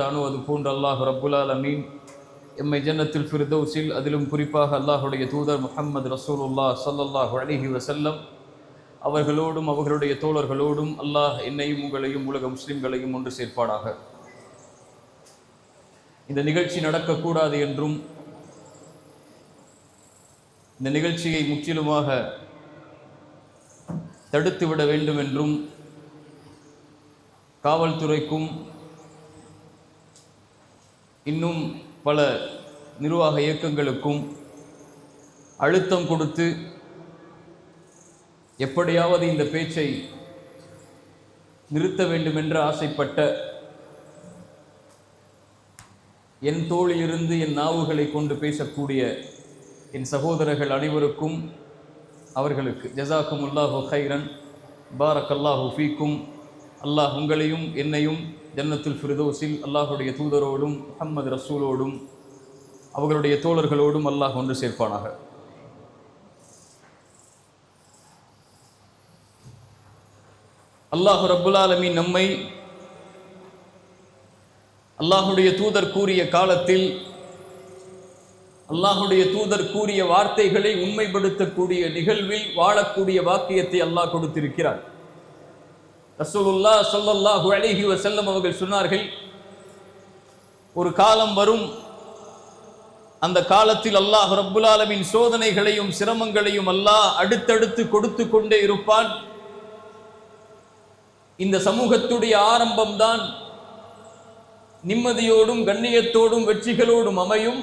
அது போன்ற அல்லாஹ் ரப்புல் ஆலமீன் எம்மை ஜன்னத்துல் ஃபிர்தௌஸில் அதிலும் குறிப்பாக அல்லாஹுடைய தூதர் முஹம்மது ரசூலுல்லாஹ் ஸல்லல்லாஹு அலைஹி வஸல்லம் அவர்களோடும் அவர்களுடைய தோழர்களோடும் அல்லாஹ் என்னையும் உங்களையும் உலக முஸ்லிம்களையும் ஒன்று சேர்ப்பாடாக. இந்த நிகழ்ச்சி நடக்கக்கூடாது என்றும் இந்த நிகழ்ச்சியை முற்றிலுமாக தடுத்துவிட வேண்டும் என்றும் காவல்துறைக்கும் இன்னும் பல நிர்வாக இயக்கங்களுக்கும் அழுத்தம் கொடுத்து எப்படியாவது இந்த பேச்சை நிறுத்த வேண்டும் என்று ஆசைப்பட்ட என் தோளிலிருந்து என் நாவுகளை கொண்டு பேசக்கூடிய என் சகோதரர்கள் அனைவருக்கும் அவர்களுக்கு ஜஸாக்குமுல்லாஹு ஹைரன் பாரக்கல்லாஹு ஃபீக்கும். அல்லாஹ் உங்களையும் என்னையும் ஜன்னத்துல் ஃபிர்தௌஸில் அல்லாஹுடைய தூதரோடும் முஹம்மது ரசூலோடும் அவர்களுடைய தோழர்களோடும் அல்லாஹ் ஒன்று சேர்ப்பானாக. அல்லாஹ் ரப்புல் ஆலமீன் நம்மை அல்லாஹுடைய தூதர் கூறிய காலத்தில் அல்லாஹுடைய தூதர் கூறிய வார்த்தைகளை உண்மைப்படுத்தக்கூடிய நிகழ்வில் வாழக்கூடிய வாக்கியத்தை அல்லாஹ் கொடுத்திருக்கிறார். ரசூலுல்லாஹ் ஸல்லல்லாஹு அலைஹி வஸல்லம் அவர்கள் சொன்னார்கள், ஒரு காலம் வரும், அந்த காலத்தில் அல்லாஹ் ரப்புல் ஆலமீன் சோதனைகளையும் சிரமங்களையும் அல்லாஹ் அடுத்தடுத்து கொடுத்து கொண்டே இருப்பான். இந்த சமூகத்துடைய ஆரம்பம்தான் நிம்மதியோடும் கண்ணியத்தோடும் வெற்றிகளோடும் அமையும்.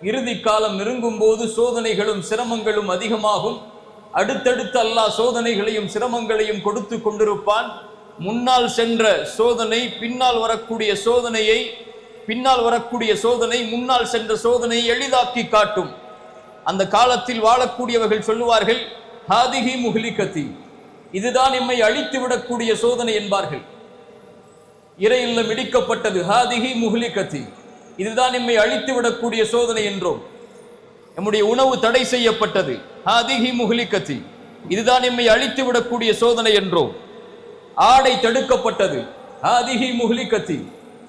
இறுதி காலம் நெருங்கும் போது சோதனைகளும் சிரமங்களும் அதிகமாகும். அடுத்தடுத்து அல்லாஹ் சோதனைகளையும் சிரமங்களையும் கொடுத்து கொண்டிருப்பான். முன்னால் சென்ற சோதனை பின்னால் வரக்கூடிய சோதனை முன்னால் சென்ற சோதனையை எளிதாக்கி காட்டும். அந்த காலத்தில் வாழக்கூடியவர்கள் சொல்லுவார்கள், ஹாதிஹி முஹ்லிகதி, இதுதான் எம்மை அழித்து விடக்கூடிய சோதனை என்பார்கள். இறை இல்லம் இடிக்கப்பட்டது, ஹாதிஹி முஹ்லிகதி, இதுதான் எம்மை அழித்து விடக்கூடிய சோதனை என்றோம். நம்முடைய உணவு தடை செய்யப்பட்டது, ஹாதிஹி முஹ்லிகதி, இதுதான் எம்மை அழித்து விடக்கூடிய சோதனை என்றோம். ஆடை தடுக்கப்பட்டது, ஹாதிஹி முஹ்லிகதி,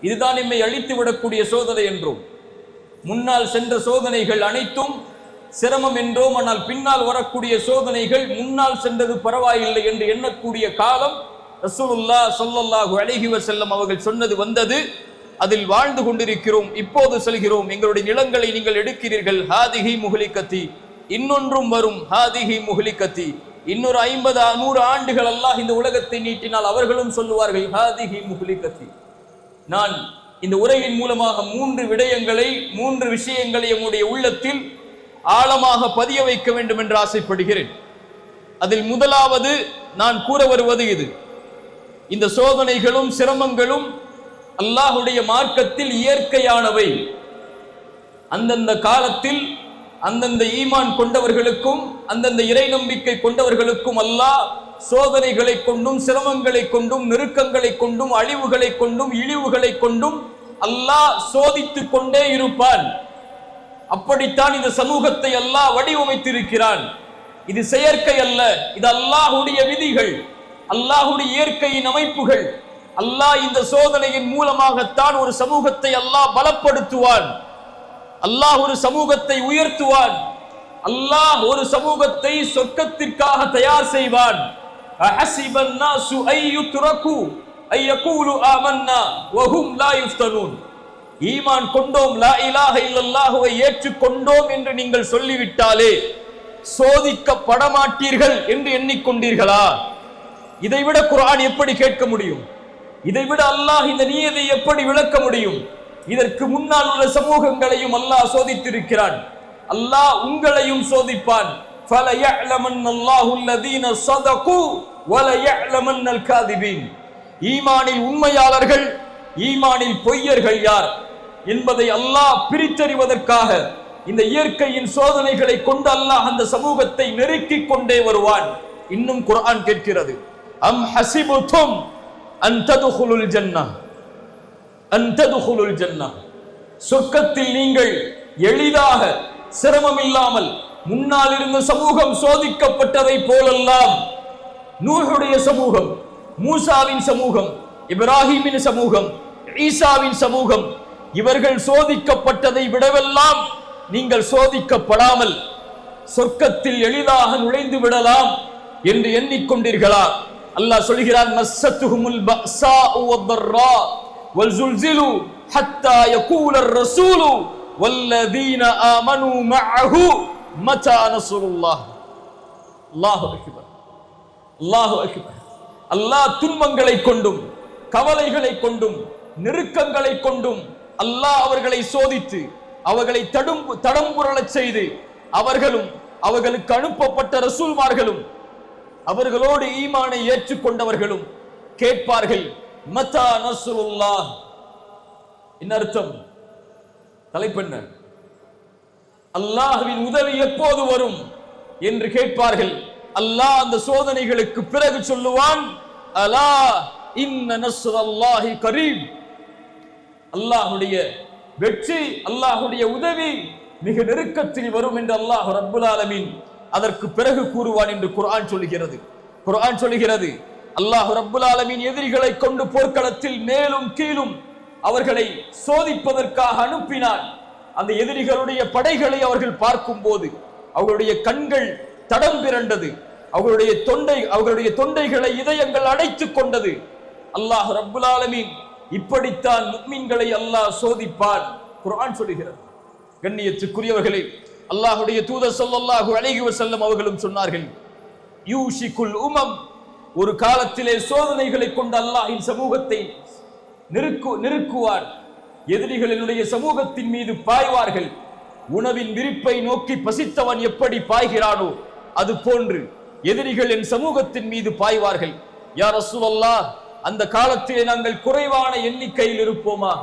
இதுதான் எம்மை அழித்து விடக்கூடிய சோதனை என்றோம். முன்னால் சென்ற சோதனைகள் அனைத்தும் சிரமம் என்றோம். ஆனால் பின்னால் வரக்கூடிய சோதனைகள் முன்னால் சென்றது பரவாயில்லை என்று எண்ணக்கூடிய காலம் ரசூலுல்லாஹ் ஸல்லல்லாஹு அலைஹி வஸல்லம் அவர்கள் சொன்னது வந்தது. அதில் வாழ்ந்து கொண்டிருக்கிறோம். இப்போது செல்கிறோம். எங்களுடைய நிலங்களை நீங்கள் எடுக்கிறீர்கள், ஹாதிஹி முஹ்லிகதி, இன்னொன்றும் வரும், ஹாதிஹி முஹ்லிகதி. இன்னொரு 50-100 ஆண்டுகள் அல்லாஹ் இந்த உலகத்தை நீட்டினால் அவர்களும் சொல்லுவார்கள், ஹாதிஹி முஹ்லிகதி. நான் இந்த உரையின் மூலமாக 3 விஷயங்களை நம்முடைய உள்ளத்தில் ஆழமாக பதிய வைக்க வேண்டும் என்று ஆசைப்படுகிறேன். அதில் முதலாவது நான் கூற வருவது இது, இந்த சோதனைகளும் சிரமங்களும் அல்லாஹுடைய மார்க்கத்தில் இயற்கையானவை. அந்தந்த காலத்தில் அந்தந்த ஈமான் கொண்டவர்களுக்கும் அந்தந்த இறை நம்பிக்கை கொண்டவர்களுக்கும் அல்லாஹ் சோதனைகளை கொண்டும் சிரமங்களை கொண்டும் நெருக்கங்களை கொண்டும் அழிவுகளை கொண்டும் இழிவுகளை கொண்டும் அல்லாஹ் சோதித்து கொண்டே இருப்பான். அப்படித்தான் இந்த சமூகத்தை அல்லாஹ் வடிவமைத்திருக்கிறான். இது செயற்கை அல்ல, இது அல்லாஹுடைய விதிகள், அல்லாஹுடைய இயற்கையின் அமைப்புகள். அல்லாஹ் இந்த சோதனையின் மூலமாகத்தான் ஒரு சமூகத்தை அல்லாஹ் பலப்படுத்துவான். அல்லாஹ் ஒரு சமூகத்தை உயர்த்துவான். அல்லாஹ் ஒரு சமூகத்தை சொர்க்கத்திற்காக தயார் செய்வான். அஹஸிபன் நாசு அய்யுத்ரகு அய்யகூலு ஆமன்னா வஹும் லா யுஃப்தனூன். ஈமான் கொண்டோம், லா இலாஹ இல்லல்லாஹுவை ஏற்றுக்கொண்டோம் என்று நீங்கள் சொல்லிவிட்டாலே சோதிக்கப்பட மாட்டீர்கள் என்று எண்ணிக்கொண்டீர்களா? இதைவிட குர்ஆன் எப்படி கேட்க முடியும்? இதைவிட அல்லாஹ் இந்த நியதை எப்படி விளக்க முடியும்? இதற்கு முன்னால் உள்ள சமூகங்களையும் அல்லாஹ் சோதித்திருக்கிறான். அல்லாஹ் உங்களையும் சோதிப்பான். ஃபலயஅலமன்னல்லாஹு அல்லதீன ஸதகு வலயஅலமன்னல் காதிபீன். ஈமானில் உண்மையாளர்கள், ஈமானில் பொய்யர்கள் யார் என்பதை அல்லாஹ் பிரித்தறிவதற்காக இந்த இயற்கையின் சோதனைகளை கொண்டு அல்லாஹ் அந்த சமூகத்தை நெருக்கிக் கொண்டே வருவான். இன்னும் குர்ஆன் கேட்கிறது, அம் ஹஸிபுதும் அன் ததுகுலுல் ஜன்னah, அன் ததுகுலுல் ஜன்னah, சொர்க்கத்தில் நீங்கள் எளிதாக சிரமம் இல்லாமல், முன்னால் இருந்த சமூகம் சோதிக்கப்பட்டதை போலெல்லாம் நூஹுடைய சமூகம், மூசாவின் சமூகம், இப்ராஹிமின் சமூகம், ஈசாவின் சமூகம், இவர்கள் சோதிக்கப்பட்டதை விடவெல்லாம் நீங்கள் சோதிக்கப்படாமல் சொர்க்கத்தில் எளிதாக நுழைந்து விடலாம் என்று எண்ணிக்கொண்டீர்களா? அல்லாஹ் சொல்கிறான், மஸ்ஸத்துஹுமுல் பஅஸாஉ வத்தர்ரா வல்ஸுல்ஸிலு ஹத்தா யகூலர் ரசூலு வல்லதீன ஆமனூ மஅஹு மதா நஸ்ருல்லாஹ். அல்லாஹு அக்பர், அல்லாஹு அக்பர். அல்லாஹ் துன்பங்களை கொண்டும் கவலைகளை கொண்டும் நெருக்கங்களை கொண்டும் அல்லாஹ் அவர்களை சோதித்து அவர்களை தடம்புரளச் செய்து அவர்களும் அவர்களுக்கு அனுப்பப்பட்ட ரசூல்மார்களும் அவர்களோடு ஈமானை ஏற்றுக்கொண்டவர்களும் கேட்பார்கள், மதா நஸ்ருல்லாஹ். என்ன அர்த்தம்? தலைப்பெண்ண அல்லாஹ்வின் உதவி எப்போது வரும் என்று கேட்பார்கள். அல்லாஹ் அந்த சோதனைகளுக்கு பிறகு சொல்லுவான், அலா இன்ன நஸ்ரல்லாஹி கரீப். அல்லாஹ்வுடைய வெற்றி, அல்லாஹ்வுடைய உதவி மிக நெருக்கத்தில் வரும் என்று அல்லாஹ் ரப்புல் ஆலமீன் அதற்கு பிறகு கூறுவான் என்று குர்ஆன் சொல்கிறது. குர்ஆன் சொல்கிறது, அல்லாஹ் ரப்புல் ஆலமீன் எதிரிகளை கொண்டு போர்க்களத்தில் மேலும் கீழும் அவர்களை சோதிப்பதற்காக அனுப்பினான். அந்த எதிரிகளுடைய படைகளை அவர்கள் பார்க்கும் போது அவர்களுடைய கண்கள் தடம் பிறண்டது, அவர்களுடைய தொண்டைகளை இதயங்கள் அடைத்துக் கொண்டது. அல்லாஹ் ரப்புல் ஆலமீன் இப்படித்தான் முஃமின்களை அல்லாஹ் சோதிப்பான். குர்ஆன் சொல்கிறது. கண்ணியத்துக்குரியவர்களே, அல்லாஹ்வுடைய தூதர் ஸல்லல்லாஹு அலைஹி வஸல்லம் அவர்களும் சொன்னார்கள், யூஷிகுல் உமம், ஒரு காலத்திலே சோதனைகளை கொண்டு அல்லாஹ்வின் சமூகத்தை நெருக்குவார். எதிரிகளினுடைய சமூகத்தின் மீது பாய்வார்கள். உணவின் விரிப்பை நோக்கி பசித்தவன் எப்படி பாய்கிறானோ அது போன்று எதிரிகள் என் சமூகத்தின் மீது பாய்வார்கள். யா ரசூலல்லாஹ், அந்த காலத்திலே நாங்கள் குறைவான எண்ணிக்கையில் இருப்போமா?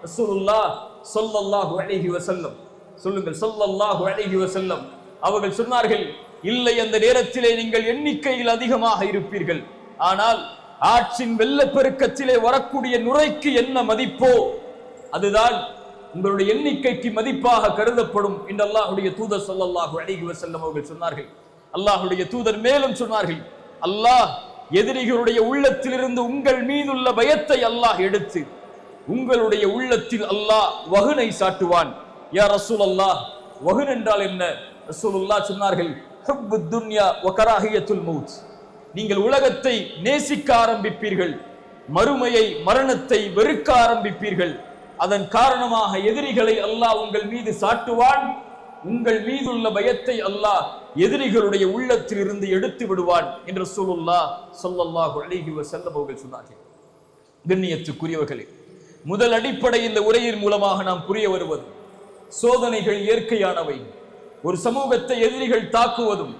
ரசூலுல்லாஹ் ஸல்லல்லாஹு அலைஹி வஸல்லம் சொல்லுங்கள், ஸல்லல்லாஹு அலைஹி வஸல்லம் அவர்கள் சொன்னார்கள், இல்லை, அந்த நேரத்திலே நீங்கள் எண்ணிக்கையில் அதிகமாக இருப்பீர்கள். ஆனால் ஆற்றின் வெள்ளப்பெருக்கத்திலே வரக்கூடிய நுரைக்கு என்ன மதிப்போ அதுதான் உங்களுடைய எண்ணிக்கைக்கு மதிப்பாக கருதப்படும் என்று அல்லாஹ்வுடைய தூதர் ஸல்லல்லாஹு அலைஹி வஸல்லம் அவர்கள் சொன்னார்கள். அல்லாஹ்வுடைய தூதர் மேலும் சொன்னார்கள், அல்லாஹ் எதிரிகளுடைய உள்ளத்திலிருந்து உங்கள் மீதுள்ள பயத்தை அல்லாஹ் எடுத்து உங்களுடைய உள்ளத்தில் அல்லாஹ் வஹனை சாட்டுவான். யா ரசூலல்லாஹ், வஹன் என்றால் என்ன? ரசூலுல்லாஹ் சொன்னார்கள், ஹுப்புத் துன்யா வ கராஹியத்துல் மௌத். நீங்கள் உலகத்தை நேசிக்க ஆரம்பிப்பீர்கள், மறுமையை மரணத்தை வெறுக்க ஆரம்பிப்பீர்கள். அதன் காரணமாக எதிரிகளை அல்லாஹ் உங்கள் மீது சாட்டுவான். உங்கள் மீதுள்ள பயத்தை அல்லாஹ் எதிரிகளுடைய உள்ளத்தில் இருந்து எடுத்து விடுவான் என்று ரசூலுல்லாஹ் ஸல்லல்லாஹு அலைஹி வஸல்லம் அவர்கள் சொன்னார்கள். கண்ணியத்துக்குரியவர்களே, முதல் அடிப்படை இந்த உரையின் மூலமாக நாம் புரிய வருவது, சோதனைகள் இயற்கையானவை. ஒரு சமூகத்தை எதிரிகள் தாக்குவதும்,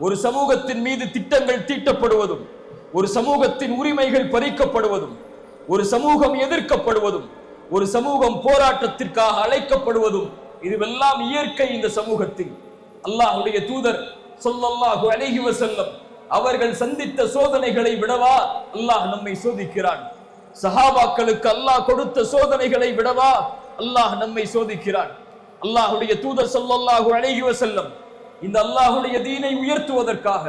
ஒரு சமூகத்தின் மீது திட்டங்கள் தீட்டப்படுவதும், ஒரு சமூகத்தின் உரிமைகள் பறிக்கப்படுவதும், ஒரு சமூகம் எதிர்க்கப்படுவதும், ஒரு சமூகம் போராட்டத்திற்காக அழைக்கப்படுவதும், இதுவெல்லாம் இயற்கை. இந்த சமூகத்தில் அல்லாஹ்வுடைய தூதர் ஸல்லல்லாஹு அலைஹி வஸல்லம் அவர்கள் சந்தித்த சோதனைகளை விடவா அல்லாஹ் நம்மை சோதிக்கிறான்? சஹாபாக்களுக்கு அல்லாஹ் கொடுத்த சோதனைகளை விடவா அல்லாஹ் நம்மை சோதிக்கிறான்? அல்லாஹ்வுடைய தூதர் ஸல்லல்லாஹு அலைஹி வஸல்லம் இந்த அல்லாஹ்வுடைய தீனை உயர்த்துவதற்காக,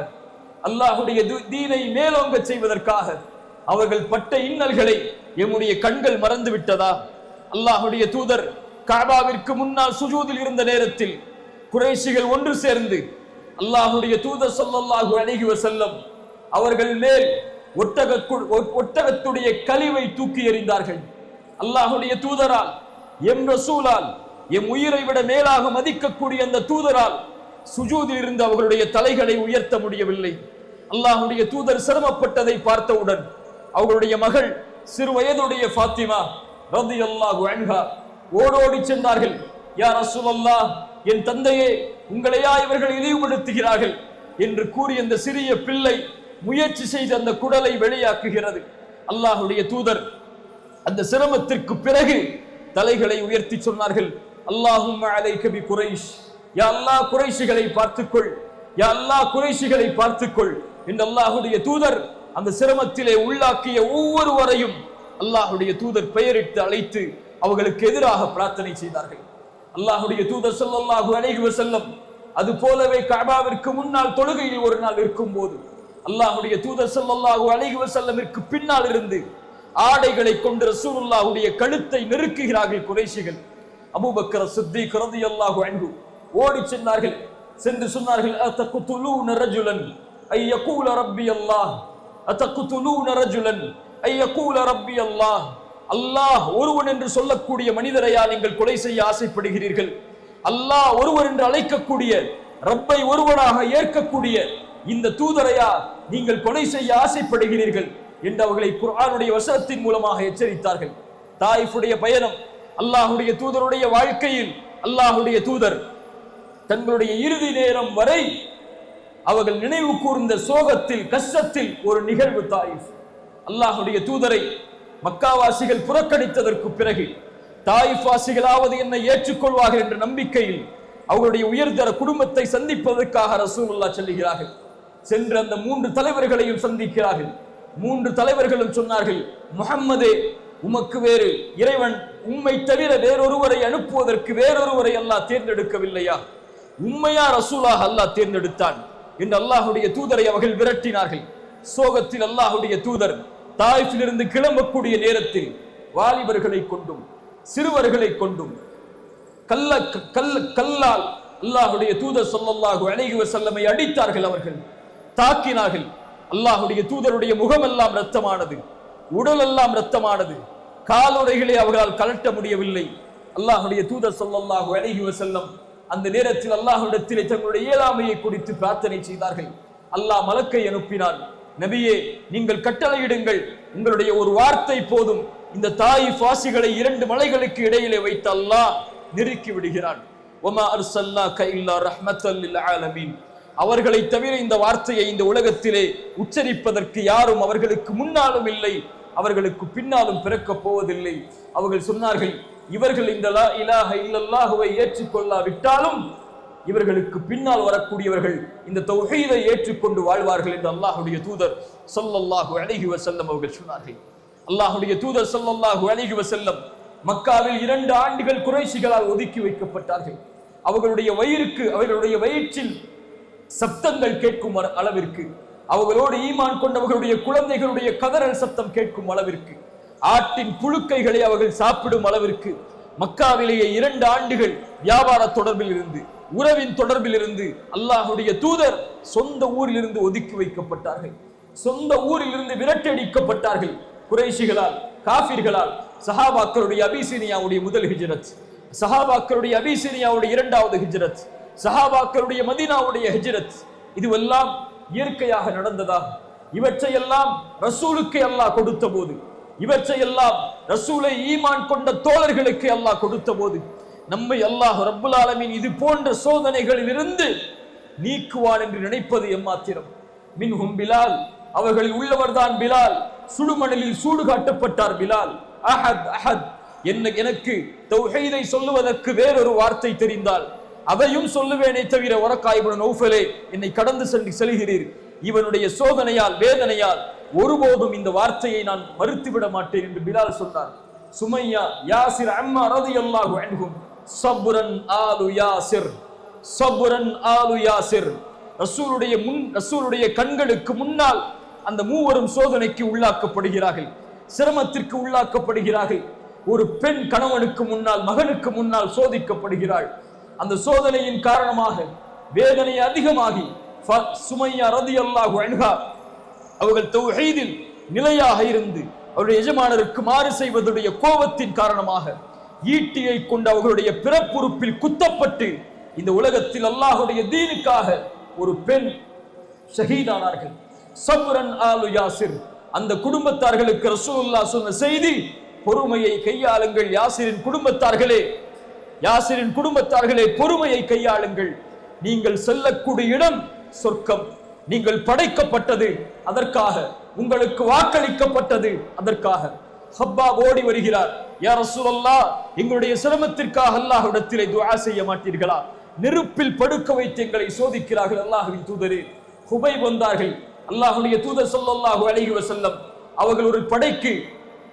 அல்லாஹ்வுடைய தீனை மேலோங்க செய்வதற்காக அவர்கள் பட்ட இன்னல்களை எம்முடைய கண்கள் மறந்து விட்டதா? அல்லாஹ்வுடைய தூதர் கஅபாவிற்கு முன்னால் சுஜூதில் இருந்த நேரத்தில் குறைஷிகள் ஒன்று சேர்ந்து அல்லாஹ்வுடைய தூதர் ஸல்லல்லாஹு அலைஹி வஸல்லம் அவர்கள் மேல் ஒட்டகத்துடைய கழிவை தூக்கி எறிந்தார்கள். அல்லாஹ்வுடைய தூதரால், எம் ரசூலால், எம் உயிரை விட மேலாக மதிக்கக்கூடிய அந்த தூதரால் சுஜூதில் இருந்து அவர்களுடைய தலைகளை உயர்த்த முடியவில்லை. அல்லாஹ்வுடைய தூதர் சிரமப்பட்டதை பார்த்தவுடன் அவர்களுடைய மகள் சிறு வயதுடைய ஃபாத்திமா ரலியல்லாஹு அன்ஹா ஓடோடி சென்றார்கள். யா ரசூலல்லாஹ், என் தந்தையே, உங்களையா இவர்கள் இழிவுபடுத்துகிறார்கள் என்று கூறி அந்த சிறிய பிள்ளை முயற்சி செய்து அந்த குடலை வெளியாக்குகிறது. அல்லாஹ்வுடைய தூதர் அந்த சிரமத்திற்கு பிறகு தலைகளை உயர்த்தி சொன்னார்கள், அல்லாஹும்ம அலைக பி குரைஷ், யா அல்லாஹ் குறைஷிகளை பார்த்துக்கொள், யா அல்லாஹ் குறைஷிகளை பார்த்துக்கொள் என்று அல்லாஹ்வுடைய தூதர் அந்த சிரமத்திலே உள்ளாக்கிய ஒவ்வொருவரையும் அல்லாஹ்வுடைய தூதர் பெயரிட்டு அழைத்து அவர்களுக்கு எதிராக பிரார்த்தனை செய்தார்கள். அல்லாஹ்வுடைய தூதர் ஸல்லல்லாஹு அலைஹி வஸல்லம் அது போலவே கஅபாவிற்கு முன்னால் தொழுகையில் ஒரு நாள் இருக்கும் போது அல்லாஹ்வுடைய தூதர் ஸல்லல்லாஹு அலைஹி வஸல்லமிற்கு பின்னால் இருந்து ஆடைகளை கொண்டு ரசூலுல்லாஹுடைய கழுத்தை நெருக்குகிறார்கள் குறைஷிகள். அபூபக்கர் சித்திக் ரலியல்லாஹு அன்ஹு ஓடி சென்றார்கள். சென்று சொன்னார்கள், அத்தகுதுலூன ரஜுலன் ஐ யகூல ரப்பி அல்லாஹ், அத்தகுதுலூன ரஜுலன் ஐ யகூல ரப்பி அல்லாஹ். அல்லாஹ் ஒருவன் என்று சொல்லக்கூடிய மனிதரையா நீங்கள் கொலை செய்ய ஆசைப்படுகிறீர்கள்? அல்லாஹ் ஒருவர் என்று அழைக்கக்கூடிய, ரப்பை ஒருவனாக ஏற்கக்கூடிய இந்த தூதரையா நீங்கள் கொலை செய்ய ஆசைப்படுகிறீர்கள் என்று அவர்களை குர்ஆனுடைய வசனத்தின் மூலமாக எச்சரித்தார்கள். தாயிஃபுடைய பயணம், அல்லாஹுடைய தூதருடைய வாழ்க்கையில் அல்லாஹுடைய தூதர் தங்களுடைய இறுதி நேரம் வரை அவர்கள் நினைவு கூர்ந்த சோகத்தில், கஷ்டத்தில் ஒரு நிகழ்வு தாயிஃப். அல்லாஹுடைய தூதரை மக்காவாசிகள் புறக்கணித்ததற்கு பிறகு தாயிஃப் வாசிகளாவது என்னை ஏற்றுக்கொள்வார்கள் என்ற நம்பிக்கையில் அவர்களுடைய உயர்தர குடும்பத்தை சந்திப்பதற்காக ரசூலுல்லாஹ் செல்கிறார்கள். சென்று அந்த 3 தலைவர்களையும் சந்திக்கிறார்கள். 3 தலைவர்களும் சொன்னார்கள், முஹம்மதே, உமக்கு வேறு இறைவன் உம்மை தவிர வேறொருவரை அனுப்புவதற்கு வேறொருவரை அல்லாஹ் தேர்ந்தெடுக்கவில்லையா? உம்மையா ரசூலாக அல்லாஹ் தேர்ந்தெடுத்தான் என்று அல்லாஹுடைய தூதரை அவர்கள் விரட்டினார்கள். சோகத்தில் அல்லாஹுடைய தூதர் தாயிஃபிலிருந்து கிளம்பக்கூடிய நேரத்தில் வாலிபர்களை கொண்டும் சிறுவர்களை கொண்டும் கல்லால் அல்லாஹுடைய தூதர் ஸல்லல்லாஹு அலைஹி வஸல்லமை அடித்தார்கள். அவர்கள் தாக்கினார்கள். அல்லாஹுடைய தூதருடைய முகமெல்லாம் இரத்தமானது, உடல் எல்லாம் இரத்தமானது. காலுறைகளை அவர்களால் கலட்ட முடியவில்லை. அல்லாஹுடைய தூதர் ஸல்லல்லாஹு அலைஹி வஸல்லம் அந்த நேரத்தில் அல்லாஹ்விடத்திலே தங்களுடைய இயலாமையை குறித்து பிரார்த்தனை செய்தார்கள். அல்லாஹ் மலக்கை அனுப்பினான். நபியே, நீங்கள் கட்டளையிடுங்கள், உங்களுடைய ஒரு வார்த்தை போதும், இந்த தாயிஃப் வாசிகளை 2 மலைகளுக்கு இடையிலே வைத்து அல்லாஹ் நெருக்கி விடுகிறான். வமா அர்ஸல்னாக இல்லா ரஹ்மத்தல் லில் ஆலமீன். அவர்களை தவிர இந்த வார்த்தையை இந்த உலகத்திலே உச்சரிப்பதற்கு யாரும் அவர்களுக்கு முன்னாலும் இல்லை, அவர்களுக்கு பின்னாலும் பிறக்கப் போவதில்லை. அவர்கள் சொன்னார்கள், இவர்கள் இந்த லா இலாஹ இல்லல்லாஹுவை ஏற்றுக்கொள்ளாவிட்டாலும் இவர்களுக்கு பின்னால் வரக்கூடியவர்கள் இந்த தௌஹீதை ஏற்றுக்கொண்டு வாழ்வார்கள் என்று அல்லாஹுடைய தூதர் ஸல்லல்லாஹு அலைஹி வஸல்லம் அவர்கள் சொன்னார்கள். அல்லாஹுடைய தூதர் ஸல்லல்லாஹு அலைஹி வஸல்லம் மக்காவில் 2 ஆண்டுகள் குறைஷிகளால் ஒதுக்கி வைக்கப்பட்டார்கள். அவர்களுடைய வயிற்றில் சப்தங்கள் கேட்கும் அளவிற்கு, அவர்களோடு ஈமான் கொண்டவர்களுடைய குழந்தைகளுடைய கதறல் சத்தம் கேட்கும் அளவிற்கு, ஆட்டின் புழுக்கைகளை அவர்கள் சாப்பிடும் அளவிற்கு மக்காவிலேயே 2 ஆண்டுகள் வியாபார தொடர்பில் இருந்து, உறவின் தொடர்பில் இருந்து அல்லாஹுடைய தூதர் சொந்த ஊரில் இருந்து ஒதுக்கி வைக்கப்பட்டார்கள். சொந்த ஊரில் இருந்து விரட்டடிக்கப்பட்டார்கள். குறைஷிகளால், காஃபிர்களால். சஹாபாக்களுடைய அபிசீனியாவுடைய முதல் ஹிஜ்ரத், சஹாபாக்களுடைய அபிசீனியாவுடைய 2வது ஹிஜ்ரத், சஹாபாக்களுடைய மதீனாவுடைய ஹிஜ்ரத், இதுவெல்லாம் இயற்கையாக நடந்ததா? இவற்றையெல்லாம் ரசூலுக்கு அல்லாஹ் கொடுத்த போது, இவற்றையெல்லாம் ரசூலை ஈமான் கொண்ட தோழர்களுக்கு அல்லாஹ் கொடுத்த போது, நம்மை அல்லாஹ் ரப்புல் ஆலமீன் இது போன்ற சோதனைகளில் இருந்து நீக்குவான் என்று நினைப்பது எம்மாத்திரம்? மின்ஹும் பிலால், அவர்களில் உள்ளவர்தான் பிலால். சுடுமணலில் சூடு காட்டப்பட்டார் பிலால். அஹத் அஹத், எனக்கு தௌஹீதை சொல்லுவதற்கு வேறொரு வார்த்தை தெரிந்தால் அதையும் சொல்லுவேனே தவிர, வரக்கா இப்னு நௌஃபலே, என்னை கடந்து செல்கிறீர், இவனுடைய சோதனையால், வேதனையால் ஒருபோதும் இந்த வார்த்தையை நான் மறுத்துவிட மாட்டேன் என்று பிலால் சொன்னார். சுமையா, யாசிர், அம்மா ரலியல்லாஹு அன்ஹும், சப்ரன் ஆலு யாசிர், சப்ரன் ஆலு யாசிர். ரசூலுடைய கண்களுக்கு முன்னால் அந்த மூவரும் சோதனைக்கு உள்ளாக்கப்படுகிறார்கள், சிரமத்திற்கு உள்ளாக்கப்படுகிறார்கள். ஒரு பெண் கணவனுக்கு முன்னால், மகனுக்கு முன்னால் சோதிக்கப்படுகிறாள். அந்த சோதனையின் காரணமாக வேதனை அதிகமாகி சுமையா ரலியல்லாஹு அன்ஹா அவர்கள் தௌஹீதில் நிலையாக இருந்து அவருடைய எஜமானருக்கு மாறு செய்வதுடைய கோபத்தின் காரணமாக ஈட்டியை கொண்டு அவர்களுடைய பிறப்புறுப்பில் குத்தப்பட்டு இந்த உலகத்தில் அல்லாஹுடைய தீனுக்காக ஒரு பெண் ஷஹீதானார்கள். சப்ரன் ஆலு யாசிர். அந்த குடும்பத்தார்களுக்கு ரசூலுல்லாஹ் சொன்ன செய்தி, பொறுமையை கையாளுங்கள் யாசிரின் குடும்பத்தார்களே, யாசிரின் குடும்பத்தார்களே, பொறுமையை கையாளுங்கள். நீங்கள் செல்லக்கூடிய இடம் சொர்க்கம். நீங்கள் படைக்கப்பட்டது அதற்காக, உங்களுக்கு வாக்களிக்கப்பட்டது அதற்காக. ஹப்பாப் ஓடி வருகிறார். யா ரசூலல்லாஹ், எங்களுடைய சிரமத்திற்காக அல்லாஹ்விடத்திலே துஆ செய்ய மாட்டீர்களா? நெருப்பில் படுக்க வைத்து எங்களை சோதிக்கிறார்கள் அல்லாஹ்வின் தூதரே. ஹுபைப் வந்தார்கள். அல்லாஹ்வுடைய தூதர் ஸல்லல்லாஹு அலைஹி வஸல்லம் அவர்கள் ஒரு படைக்கு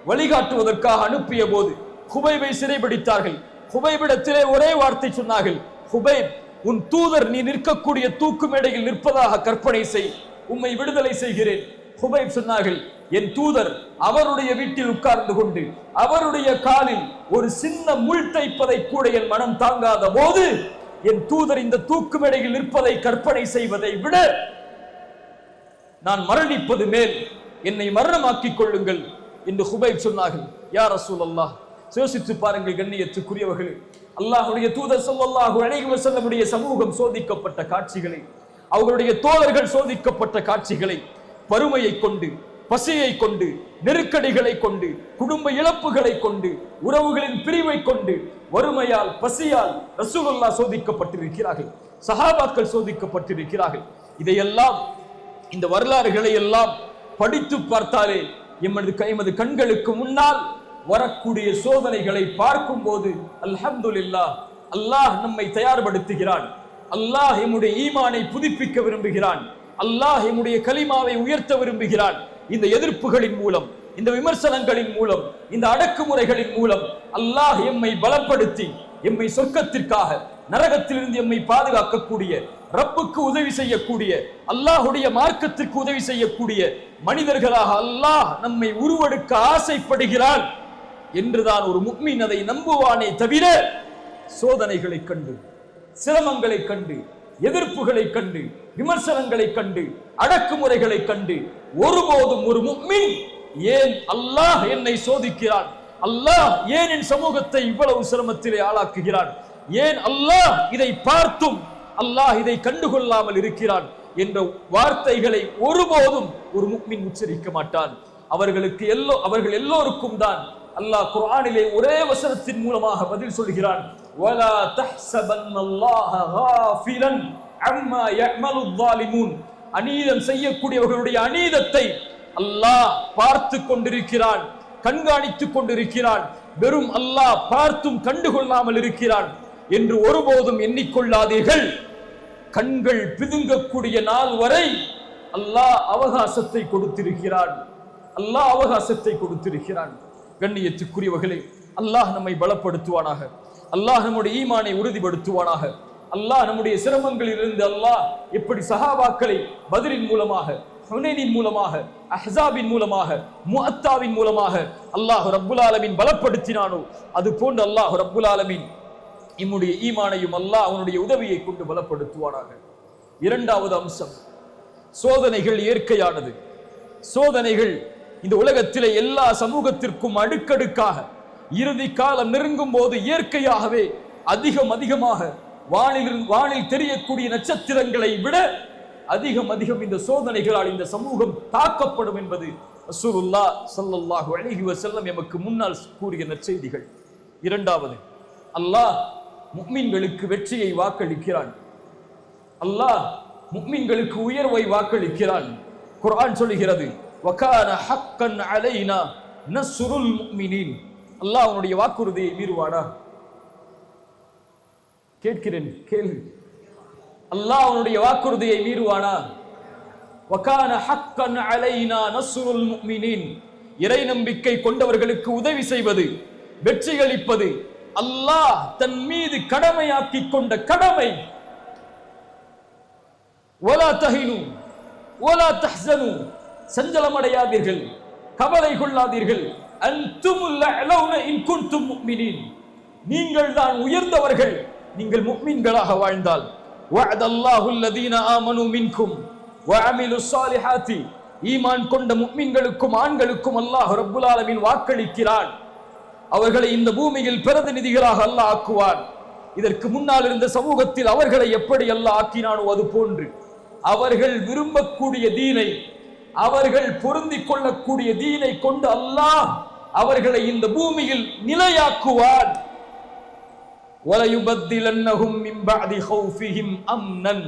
வழிகாட்டுவதற்காக அனுப்பிய போது ஹுபைபை சிறைபிடித்தார்கள். ஹுபைபிடத்திலே ஒரே வார்த்தை சொன்னார்கள், ஹுபைப், உன் தூதர் நீ நிற்கக்கூடிய தூக்கு மேடையில் நிற்பதாக கற்பனை செய், உம்மை விடுதலை செய்கிறேன். ஹுபைப் சொன்னார்கள், என் தூதர் அவருடைய வீட்டில் உட்கார்ந்து கொண்டு அவருடைய காலில் ஒரு சின்ன முள் தைப்பதை கூட என் மனம் தாங்காத போது என் தூதர் இந்த தூக்கு மேடையில் நிற்பதை கற்பனை செய்வதை விட நான் மரணிப்பது மேல், என்னை மரணமாக்கிக் கொள்ளுங்கள் என்று ஹுபைப் சொன்னார்கள். யா ரசூலல்லாஹ், யோசித்து பாருங்கள் கண்ணியத்துக்குரியவர்களே, அல்லாஹ்வுடைய தூதர் ஸல்லல்லாஹு அலைஹி வஸல்லமுடைய சமூகம் சோதிக்கப்பட்ட காட்சிகளை, அவர்களுடைய தோழர்கள் சோதிக்கப்பட்ட காட்சிகளை, வறுமையை கொண்டு, பசியை கொண்டு, நெருக்கடிகளை கொண்டு, குடும்ப இழப்புகளை கொண்டு, உறவுகளின் பிரிவை கொண்டு, வறுமையால் பசியால் ரசூலுல்லாஹ் சோதிக்கப்பட்டிருக்கிறார்கள், சஹாபாக்கள் சோதிக்கப்பட்டிருக்கிறார்கள். இதையெல்லாம், இந்த வரலாறுகளை எல்லாம் படித்து பார்த்தாலே எமது கண்களுக்கு முன்னால் வரக்கூடிய சோதனைகளை பார்க்கும் போது அல்ஹம்துலில்லாஹ், அல்லாஹ் நம்மை தயார்படுத்துகிறான். அல்லாஹ் எம்முடைய ஈமானை புதுப்பிக்க விரும்புகிறான். அல்லாஹ் எம்முடைய கலிமாவை உயர்த்த விரும்புகிறான். இந்த எதிர்ப்புகளின் மூலம், இந்த விமர்சனங்களின் மூலம், இந்த அடக்குமுறைகளின் மூலம் அல்லாஹ் எம்மை பலப்படுத்தி எம்மை சொர்க்கத்திற்காக, நரகத்திலிருந்து எம்மை பாதுகாக்கக்கூடிய, ரப்புக்கு உதவி செய்யக்கூடிய, அல்லாஹுடைய மார்க்கத்திற்கு உதவி செய்யக்கூடிய மனிதர்களாக அல்லாஹ் நம்மை உருவெடுக்க ஆசைப்படுகிறான் என்றுதான் ஒரு முஃமின் அதை நம்புவானே தவிர, சோதனைகளை கண்டு, சிரமங்களை கண்டு, எதிர்ப்புகளை கண்டு, விமர்சனங்களை கண்டு, அடக்குமுறைகளை கண்டு ஒருபோதும் ஒரு முஃமின் ஏன் அல்லாஹ் என்னை சோதிக்கிறான், அல்லாஹ் ஏன் என் சமூகத்தை இவ்வளவு சிரமத்திலே ஆளாக்குகிறான், ஏன் அல்லாஹ் இதை பார்த்தும் அல்லாஹ் இதை கண்டுகொள்ளாமல் இருக்கிறான் என்ற வார்த்தைகளை ஒருபோதும் ஒரு முஃமின் உச்சரிக்க மாட்டான். அவர்கள் எல்லோருக்கும் தான் அல்லாஹ் குர்ஆனிலே ஒரே வசனத்தின் மூலமாக பதில் சொல்கிறான். வலா தஹ்ஸபன்னல்லாஹ காஃபிலன் அம்மா யஅமலுல் ஸாலிமூன். அநீதம் செய்யக்கூடியவர்களுடைய அநீதத்தை அல்லாஹ் பார்த்து கொண்டிருக்கிறான், கண்காணித்துக் கொண்டிருக்கிறான். வெறும் அல்லாஹ் பார்த்தும் கண்டுகொள்ளாமல் இருக்கிறான் என்று ஒருபோதும் எண்ணிக்கொள்ளாதீர்கள். கண்கள் பிதுங்கக்கூடிய நாள் வரை அல்லாஹ் அவகாசத்தை கொடுத்திருக்கிறான். அல்லாஹ் அவகாசத்தை கொடுத்திருக்கிறான். கண்ணியத்துக்குரியவர்களே, அல்லாஹ் நம்மை பலப்படுத்துவானாக. அல்லாஹ் நம்முடைய ஈமானை உறுதிப்படுத்துவானாக. அல்லாஹ் நம்முடைய சிரமங்களிலிருந்து அல்லாஹ் எப்படி சஹாபாக்களை பத்ரின் மூலமாக, ஹுனைனின் மூலமாக, அஹ்ஸாபின் மூலமாக, முஅத்தாவின் மூலமாக அல்லாஹ் ரப்புல் ஆலமீன் பலப்படுத்தினானோ, அது போன்று அல்லாஹ் ரப்புல் ஆலமீன் நம்முடைய ஈமானையும் அல்லாஹ் அவனுடைய உதவியை கொண்டு பலப்படுத்துவானாக. இரண்டாவது அம்சம், சோதனைகள் இயற்கையானது. சோதனைகள் இந்த உலகத்திலே எல்லா சமூகத்திற்கும் அடுக்கடுக்காக இறுதி காலம் நெருங்கும் போது இயற்கையாகவே அதிகமாக வானில் தெரியக்கூடிய நட்சத்திரங்களை விட அதிகம் இந்த சோதனைகளால் இந்த சமூகம் தாக்கப்படும் என்பது ரசூலுல்லாஹ் ஸல்லல்லாஹு அலைஹி வஸல்லம் எமக்கு முன்னால் கூறிய நற்செய்திகள். இரண்டாவது, அல்லாஹ் முஃமின்களுக்கு வெற்றியை வாக்களிக்கிறான். அல்லாஹ் முஃமின்களுக்கு உயர்வை வாக்களிக்கிறான். குர்ஆன் சொல்கிறது, வகான ஹக்கன் அலைனா நஸ்ருல் முஃமினீன். அல்லாஹ் அவனுடைய வாக்குறுதியை மீறுவானா? கேட்கிறேன், கேளு. அல்லாஹ் அவனுடைய வாக்குறுதியை மீறுவானா? வகான ஹக்கன் அலைனா நஸ்ருல் முஃமினீன். இறை நம்பிக்கை கொண்டவர்களுக்கு உதவி செய்வது, வெற்றியளிப்பது அல்லாஹ் தன் மீது கடமையாக்கி கொண்ட கடமை. வலா தஹினு வலா தஹ்ஸனு. சஞ்சலமடையாதீர்கள், கவலை கொள்ளாதீர்கள். அன்துமுல் அலௌன இன் குன்தும் முஃமினீன். நீங்கள் தான் உயர்ந்தவர்கள், நீங்கள் முஃமின்களாக வாழ்ந்தால். வஅதல்லாஹு அல்லதீன ஆமனு மின்கும் வஅமிலுஸ் ஸாலிஹாத்தி. ஈமான் கொண்ட முஃமின்களுக்கும் ஆண்களுக்கும் அல்லாஹ் ரப்புல் ஆலமீன் வாக்களிக்கிறான். அவர்களை இந்த பூமியில் பிரதிநிதிகளாக அல்லாஹ் ஆக்குவான். இதற்கு முன்னால் இருந்த சமூகத்தில் அவர்களை எப்படி அல்லாஹ் ஆக்கினானோ அது போன்று அவர்கள் விரும்பக்கூடிய தீனை, அவர்கள் பொருந்திக் கொள்ளக்கூடிய தீனை கொண்டு அல்லாஹ் அவர்களை இந்த பூமியில் நிலையாக்குவான். வலயுபத்திலன்னஹும் மின் பஅதி ஹௌஃபிஹிம் அம்னன்.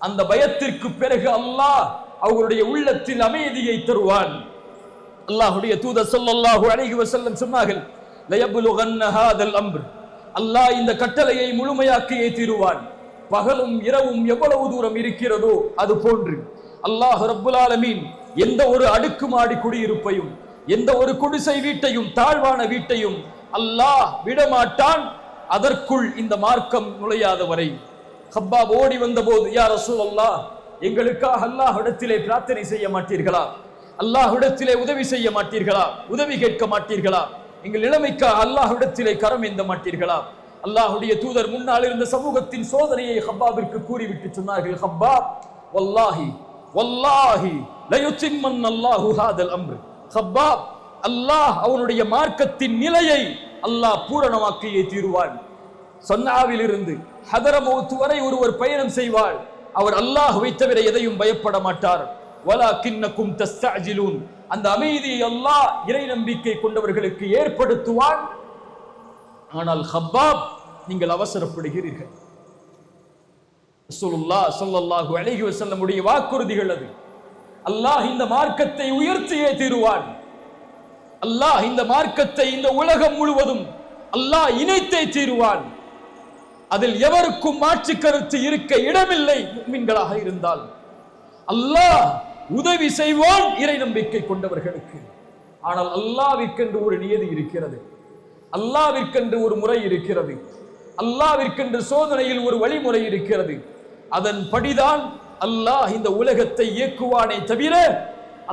அந்த பயத்திற்கு பிறகு அல்லாஹ் அவர்களுடைய உள்ளத்தில் அமைதியை தருவான். அல்லாஹ்வுடைய தூதர் ஸல்லல்லாஹு அலைஹி வஸல்லம் சொன்னார்கள், லயப்லுகன்ன ஹாதல் அம்ர். அல்லாஹ் இந்த கட்டளையை முழுமையாக்கியே தீருவான். பகலும் இரவும் எவ்வளவு தூரம் இருக்கிறதோ அது போன்று அல்லாஹ் ரப்புல் ஆலமீன் எந்த ஒரு அடுக்குமாடி குடியிருப்பையும், எந்த ஒரு குடிசை வீட்டையும், தாழ்வான வீட்டையும் அல்லாஹ் விடமாட்டான் அதற்குள் இந்த மார்க்கம் நுழையாத வரை. ஹப்பாப் ஓடி வந்த போது, யா ரசூலல்லாஹ், எங்களுக்காக அல்லாஹ்விடத்திலே பிரார்த்தனை செய்ய மாட்டீர்களா? அல்லாஹ்விடத்திலே உதவி செய்ய மாட்டீர்களா? உதவி கேட்க மாட்டீர்களா? எங்கள் நிலைமைக்காக அல்லாஹ்விடத்திலே கரம் ஏந்த மாட்டீர்களா? அல்லாஹ்வுடைய தூதர் முன்னால் இருந்த சமூகத்தின் சோதனையை ஹப்பாபிற்கு கூறிவிட்டு சொன்னார்கள், ஹப்பாப் வல்லாஹி வல்லாஹி லயுத்திம்மன் அல்லாஹு ஹாதல் அம்ர். ஹப்பாப், அல்லாஹ் அவனுடைய மார்க்கத்தின் நிலையை அல்லாஹ் பூரணமாக்கியே தீருவான். சன்னாவில் இருந்து ஹதரமௌத் வரை ஒருவர் பயணம் செய்வார், அவர் அல்லாஹ்வை தவிர எதையும் பயப்பட மாட்டார். வலாக்கின்னக்கும் தஸ்தஅஜிலூன், அந்த அமைதியை அல்லாஹ் இறை நம்பிக்கை கொண்டவர்களுக்கு ஏற்படுத்துவான். ஆனால் ஹப்பாப், நீங்கள் அவசரப்படுகிறீர்கள். ரசூலுல்லாஹ் ஸல்லல்லாஹு அலைஹி வஸல்லம் உடைய வாக்குறுதிகள் அது. அல்லாஹ் இந்த மார்க்கத்தை உயர்த்தியே தீருவான். அல்லாஹ் இந்த மார்க்கத்தை இந்த உலகம் முழுவதும் அல்லாஹ் இணைத்தே தீருவான். அதில் எவருக்கும் மாற்று கருத்து இருக்க இடமில்லை. முஃமின்களாக இருந்தால் அல்லாஹ் உதவி செய்வான் இறை நம்பிக்கை கொண்டவர்களுக்கு. ஆனால் அல்லாஹ்விற்கென்று ஒரு நியதி இருக்கிறது, அல்லாஹ்விற்கென்று ஒரு முறை இருக்கிறது, அல்லாஹ்விற்கென்று சோதனையில் ஒரு வழிமுறை இருக்கிறது. அதன் படிதான் அல்லாஹ் இந்த உலகத்தை இயக்குவானே தவிர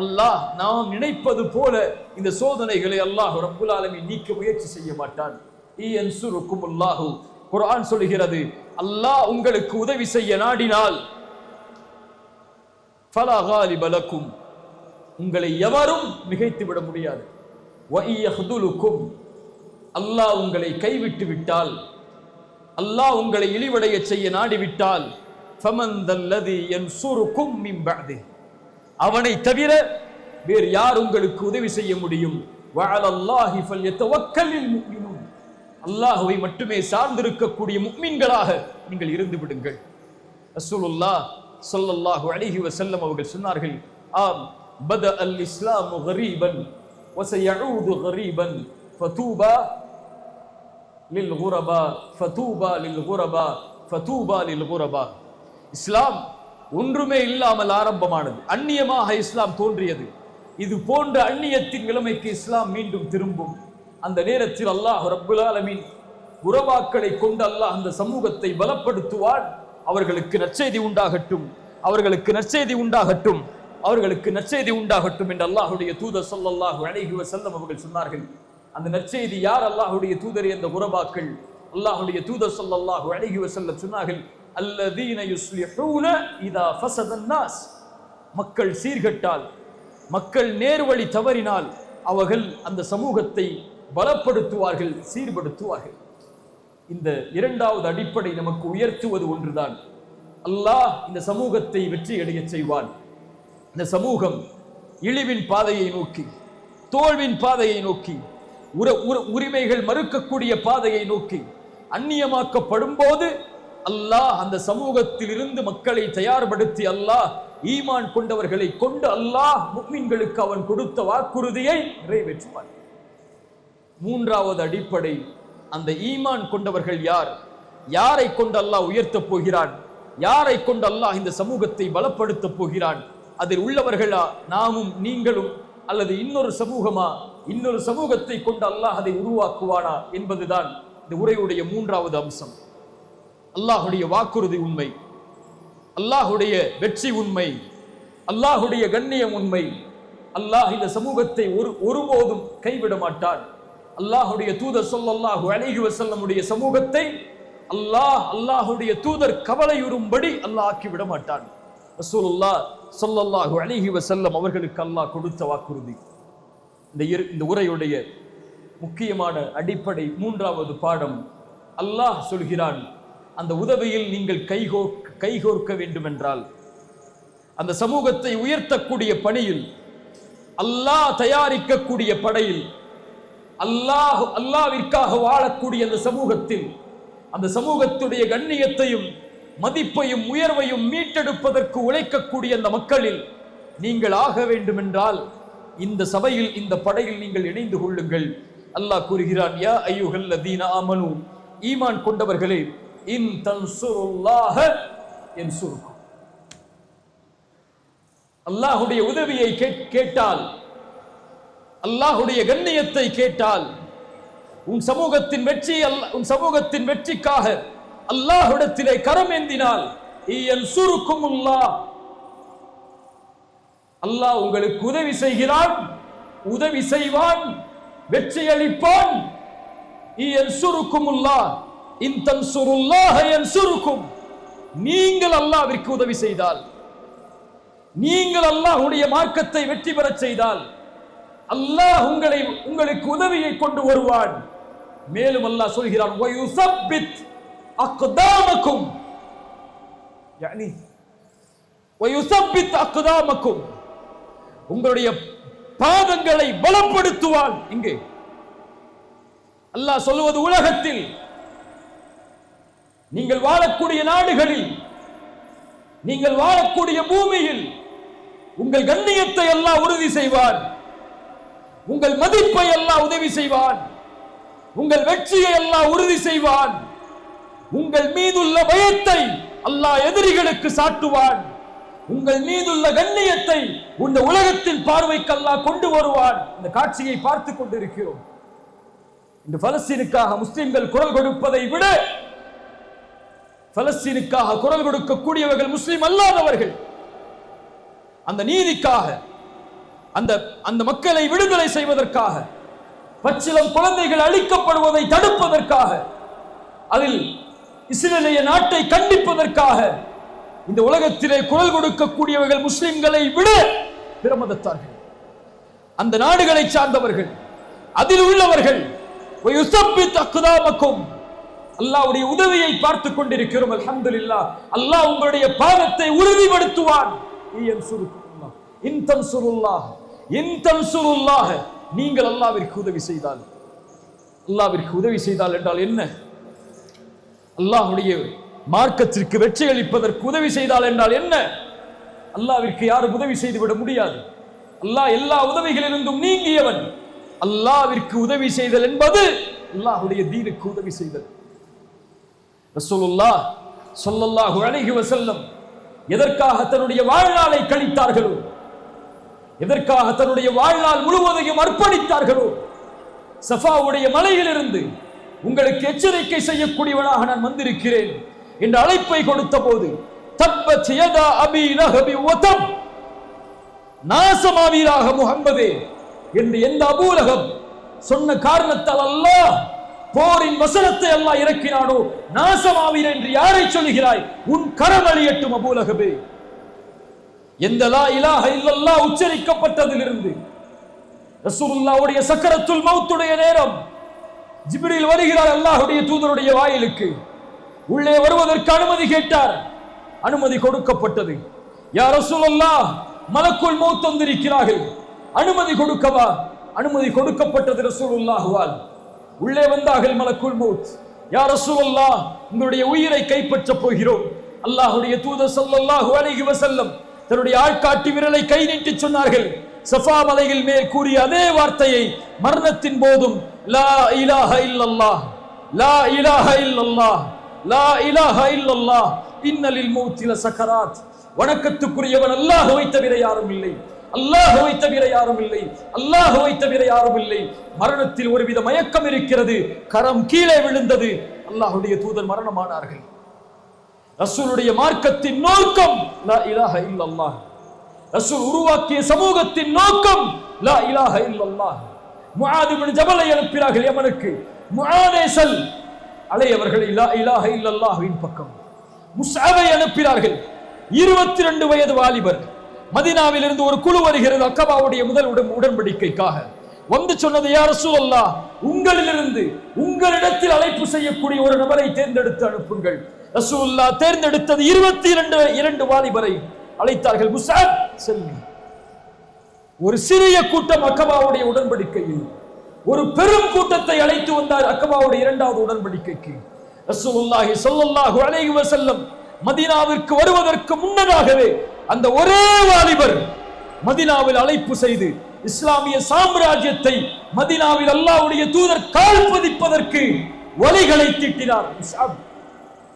அல்லாஹ் நாம் நினைப்பது போல இந்த சோதனைகளை அல்லாஹ் ரப்புல் ஆலமீன் நீக்க முயற்சி செய்ய மாட்டான். இயன்சுருக்குமுல்லாஹு, குர்ஆன் சொல்கிறது, அல்லாஹ் உங்களுக்கு உதவி செய்ய நாடினால் ஃபலா காலிப லக்கும், உங்களை எவரும் மிகைத்து விட முடியாது. வ இயஹ்துலுக்கும், அல்லாஹ் உங்களை கைவிட்டு விட்டால், அல்லாஹ் உங்களை இழிவடைய செய்ய நாடிவிட்டால், ஃபமன் தல்லதி யன்சுருக்கும் மின் பஅதி, அவனை தவிர வேறு யார் உங்களுக்கு உதவி செய்ய முடியும்? வஅலல்லாஹி ஃபல்யதவக்கலில் முஃமினூன், அல்லாஹ்வை மட்டுமே சார்ந்திருக்கக்கூடிய முஃமின்களாக நீங்கள் இருந்து விடுங்கள். ரசூலுல்லாஹ் ஸல்லல்லாஹு அலைஹி வஸல்லம் அவர்கள் சொன்னார்கள், ஆம் பத அல் இஸ்லாமு கரீபன் வ சயஊது கரீபன் ஃபதூபா லில் குரபா ஃபதூபா லில் குரபா ஃபதூபா லில் குரபா. இஸ்லாம் ஒன்றுமே இல்லாமல் ஆரம்பமானது, அந்நியமாக இஸ்லாம் தோன்றியது. இது போன்ற அந்நியத்தின் நிலைமைக்கு இஸ்லாம் மீண்டும் திரும்பும். அந்த நேரத்தில் அல்லாஹ் ரப்புல் ஆலமீன் குரபாக்களை கொண்டு அல்லாஹ் அந்த சமூகத்தை பலப்படுத்துவான். அவர்களுக்கு நற்செய்தி உண்டாகட்டும், அவர்களுக்கு நற்செய்தி உண்டாகட்டும், அவர்களுக்கு நற்செய்தி உண்டாகட்டும் என்று அல்லாஹ்வுடைய தூதர் ஸல்லல்லாஹு அலைஹி வஸல்லம் அவர்கள் சொன்னார்கள். அந்த நற்செய்தி யார்? அல்லாஹ்வுடைய தூதர் என்ற குரபாக்கள். அல்லாஹ்வுடைய தூதர் ஸல்லல்லாஹு அலைஹி வஸல்லம் சொன்னார்கள், அல்லதீன யுஸ்லிஹூன இதா ஃபஸதன் நாஸ், மக்கள் சீர்கட்டால், மக்கள் நேர்வழி தவறினால் அவர்கள் அந்த சமூகத்தை பலப்படுத்துவார்கள், சீர்படுத்துவார்கள். இந்த இரண்டாவது அடிப்படை நமக்கு உயர்த்துவது ஒன்றுதான். அல்லாஹ் இந்த சமூகத்தை வெற்றி அடைய செய்வான். இந்த சமூகம் இழிவின் பாதையை நோக்கி, தோல்வின் பாதையை நோக்கி, உரிமைகள் மறுக்கக்கூடிய பாதையை நோக்கி அந்நியமாக்கப்படும் போது அல்லாஹ் அந்த சமூகத்தில் இருந்து மக்களை தயார்படுத்தி அல்லாஹ் ஈமான் கொண்டவர்களை கொண்டு அல்லாஹ் முஃமின்களுக்கு அவன் கொடுத்த வாக்குறுதியை நிறைவேற்றுவான். மூன்றாவது அடிப்படை, அந்த ஈமான் கொண்டவர்கள் யார்? யாரை கொண்டு அல்லாஹ் உயர்த்தப் போகிறான்? யாரை கொண்டு அல்லாஹ் இந்த சமூகத்தை பலப்படுத்த போகிறான்? அதில் உள்ளவர்களா நாமும் நீங்களும், அல்லது இன்னொரு சமூகமா? இன்னொரு சமூகத்தை கொண்டு அல்லாஹ் அதை உருவாக்குவானா என்பதுதான் இந்த உரையுடைய மூன்றாவது அம்சம். அல்லாஹுடைய வாக்குறுதி உண்மை, அல்லாஹுடைய வெற்றி உண்மை, அல்லாஹுடைய கண்ணியம் உண்மை. அல்லாஹ் இந்த சமூகத்தை ஒருபோதும் கைவிட மாட்டான். அல்லாஹுடைய தூதர் ஸல்லல்லாஹு அலைஹி வஸல்லம் உடைய சமூகத்தை அல்லாஹுடைய தூதர் கவலையுறும்படி அல்லாஹ் ஆக்கிவிட மாட்டான். ரசூலுல்லாஹ் ஸல்லல்லாஹு அலைஹி வஸல்லம் அவர்களுக்கு அல்லாஹ் கொடுத்த வாக்குறுதி. இந்த உரையுடைய முக்கியமான அடிப்படை மூன்றாவது பாடம், அல்லாஹ் சொல்கிறான், அந்த உதவியில் நீங்கள் கைகோர்க்க வேண்டும் என்றால், அந்த சமூகத்தை உயர்த்தக்கூடிய பணியில், அல்லாஹ் தயாரிக்கக்கூடிய படையில், அல்லாஹ்விற்காக வாழக்கூடிய அந்த சமூகத்தில், அந்த சமூகத்துடைய கண்ணியத்தையும் மதிப்பையும் உயர்வையும் மீட்டெடுப்பதற்கு உழைக்கக்கூடிய அந்த மக்களில் நீங்கள் ஆக வேண்டும் என்றால் இந்த சபையில், இந்த படையில் நீங்கள் இணைந்து கொள்ளுங்கள். அல்லாஹ் கூறுகிறான், யா அய்யுஹல்லதீன ஆமனு, ஈமான் கொண்டவர்களே, இன் தன்சுருல்லாஹ யன்சுருக்கும், அல்லாஹ்வுடைய உதவியை கேட்டால், அல்லாஹ்வுடைய கண்ணியத்தை கேட்டால், உன் சமூகத்தின் வெற்றிக்காக அல்லாஹ்விடத்திலே கரம் ஏந்தினால், யன்சுருக்குமுல்லாஹ், அல்லாஹ் உங்களுக்கு உதவி செய்கிறான், உதவி செய்வான், வெற்றி அளிப்பான். நீங்கள் அல்லாஹ்விற்கு உதவி செய்தால், நீங்கள் அல்லாஹ்வுடைய மார்க்கத்தை வெற்றி பெறச் செய்தால் அல்லாஹ் உங்களுக்கு உதவியை கொண்டு வருவான். மேலும் அல்லாஹ் சொல்கிறான், வயுஸப்பித் அக்தாமக்கும், யானி வயுஸப்பித் அக்தாமக்கும், உங்களுடைய பாதங்களை பலப்படுத்துவான். இங்கே அல்லாஹ் சொல்வது, உலகத்தில் நீங்கள் வாழக்கூடிய நாடுகளில், நீங்கள் வாழக்கூடிய பூமியில் உங்கள் கண்ணியத்தை அல்லாஹ் உறுதி செய்வான், உங்கள் மதிப்பை அல்லாஹ் உதவி செய்வான், உங்கள் வெற்றியை அல்லாஹ் உறுதி செய்வான், உங்கள் மீதுள்ள பயத்தை அல்லாஹ் எதிரிகளுக்கு சாட்டுவான், உங்கள் மீதுள்ள கண்ணியத்தை இந்த உலகத்தின் பார்வைக்கு அல்லாஹ் கொண்டு வருவான். இந்த காட்சியை பார்த்துக் கொண்டிருக்கிறோம். இந்த பலஸ்தீனுக்காக முஸ்லிம்கள் குரல் கொடுப்பதை விட பலஸ்தீனுக்காக குரல் கொடுக்கக்கூடியவர்கள் முஸ்லிம் அல்லாதவர்கள். அந்த நீதிக்காக, அந்த மக்களை விடுதலை செய்வதற்காக, பச்சிளம் குழந்தைகள் அழிக்கப்படுவதை தடுப்பதற்காக, அதில் இஸ்ரேலிய நாட்டை கண்டிப்பதற்காக இந்த உலகத்திலே குரல் கொடுக்கக்கூடியவர்கள் முஸ்லிம்களை விட பிற மதத்தார்கள், அந்த நாடுகளை சார்ந்தவர்கள், அதில் உள்ளவர்கள். அல்லாஹ்வுடைய உதவியை பார்த்துக் கொண்டிருக்கிறோம். அல்ஹம்துலில்லாஹ். அல்லாஹ் உங்களுடைய பாதத்தை உறுதிப்படுத்துவான். நீங்கள் அல்லாஹ்விற்கு உதவி செய்தால், அல்லாஹ்விற்கு உதவி செய்தால் என்றால் என்ன? அல்லாஹ்வுடைய மார்க்கத்திற்கு வெற்றி அளிப்பதற்கு உதவி செய்தால் என்றால் என்ன? அல்லாஹ்விற்கு யாரும் உதவி செய்துவிட முடியாது. அல்லாஹ் எல்லா உதவிகளிலிருந்தும் நீங்கியவன். அல்லாஹ்விற்கு உதவி செய்தல் என்பது அல்லாஹ்வுடைய தீனுக்கு உதவி செய்தல். ரசூலுல்லாஹ் ஸல்லல்லாஹு அலைஹி வஸல்லம் எதற்காக தன்னுடைய வாழ்நாளை கழித்தார்களோ, எதற்காக தன்னுடைய வாழ்நாள் முழுவதையும் அர்ப்பணித்தார்களோ, சஃபாவுடைய மலையிலிருந்து உங்களுக்கு எச்சரிக்கை செய்யக்கூடியவனாக நான் வந்திருக்கிறேன் என்ற அழைப்பை கொடுத்த போது, தப்பத் யதா அபி லஹபி வதம், நாசமாவீராக முஹம்மதே என்று எந்த அபூ லஹப் சொன்ன காரணத்தால் அல்லாஹ் போரின் வசனத்தை அல்லாஹ் இறக்கினானோ, நாசமாவீர் என்று யாரை சொல்கிறாய்? உன் கரம் அழியட்டும் அபூ லஹபே. எந்த லா இலாஹ இல்லல்லாஹ் உச்சரிக்கப்பட்டதிலிருந்து ரசூலுல்லாஹ்வுடைய சக்கரத்துல் மௌத்துடைய நேரம் ஜிப்ரீல் வருகிறார் அல்லாஹ்வுடைய தூதருடைய வாயிலுக்கு. உள்ளே வருவதற்கு அனுமதி கேட்டார், அனுமதி கொடுக்கப்பட்டது. யா ரசூலுல்லாஹ், மலக்குல் மௌத் வந்திருக்கிறார்கள், அனுமதி கொடுக்கவா? அனுமதி கொடுக்கப்பட்டது ரசூலுல்லாஹ்வால். உள்ளே வந்தார்கள் மலக்குல் மௌத். யா ரசூலுல்லாஹ், உங்களுடைய உயிரை கைப்பற்ற போகிறோம். அல்லாஹ்வுடைய தூதர் ஸல்லல்லாஹு அலைஹி வஸல்லம் தன்னுடைய ஆள்காட்டி விரலை கை நீட்டி சொன்னார்கள். சஃபா மலையில் மேல் கூறிய அதே வார்த்தையை மரணத்தின் போதும், லா இலாஹ இல்லல்லாஹ், லா இலாஹ இல்லல்லாஹ், லா இலாஹ இல்லல்லாஹ், இன்னலில் மௌத்தி லசகராத். வணக்கத்துக்குரியவன் அல்லாஹ்வை தவிர யாரும் இல்லை, அல்லாஹ்வை தவிர யாரும் இல்லை, அல்லாஹ்வை தவிர யாரும் இல்லை. மரணத்தில் ஒருவித மயக்கம் இருக்கிறது, கரம் கீழே விழுந்தது, அல்லாஹ்வுடைய தூதர் மரணமானார்கள். ரசூலுடைய மார்க்கத்தின் நோக்கம் லா இலாஹ இல்லல்லாஹ். ரசூல் உருவாக்கிய சமூகத்தின் நோக்கம் லா இலாஹ இல்லல்லாஹ். முஆத் இப்னு ஜபலை அனுப்பினார்கள் யமனுக்கு. முஆதே செல், அலையவர்களை லா இலாஹ இல்லல்லாஹ்வின் பக்கம். முஸ்அபை அனுப்பினார்கள், 22 வயது வாலிபர். மதீனாவில் இருந்து ஒரு குழு வருகிறது அக்கபாவுடைய முதல் உடன்படிக்கைக்காக. வந்து சொன்னது, யா ரசூலல்லாஹ், உங்களிலிருந்து உங்களிடத்தில் அழைப்பு செய்யக்கூடிய ஒரு நபரை தேர்ந்தெடுத்து அனுப்புங்கள். ரசூலுல்லாஹ் தேர்ந்தெடுத்தது 22 வாலிபரை அழைத்தார்கள். முஸ்அப் செல்வி. ஒரு சிறிய கூட்டம் அக்கபாவுடைய உடன்படிக்கையில், ஒரு பெரும் கூட்டத்தை அழைத்து வந்தார் அக்கபாவுடைய 2வது உடன்படிக்கைக்கு. ரசூலுல்லாஹி ஸல்லல்லாஹு அலைஹி வஸல்லம் மதீனாவிற்கு வருவதற்கு முன்னதாகவே அந்த ஒரே வாலிபர் மதீனாவில் அழைப்பு செய்து இஸ்லாமிய சாம்ராஜ்யத்தை மதீனாவில் அல்லாஹ்வுடைய தூதர் கால் பதிப்பதற்கு வழிகளை தீட்டினார். முஸ்அப்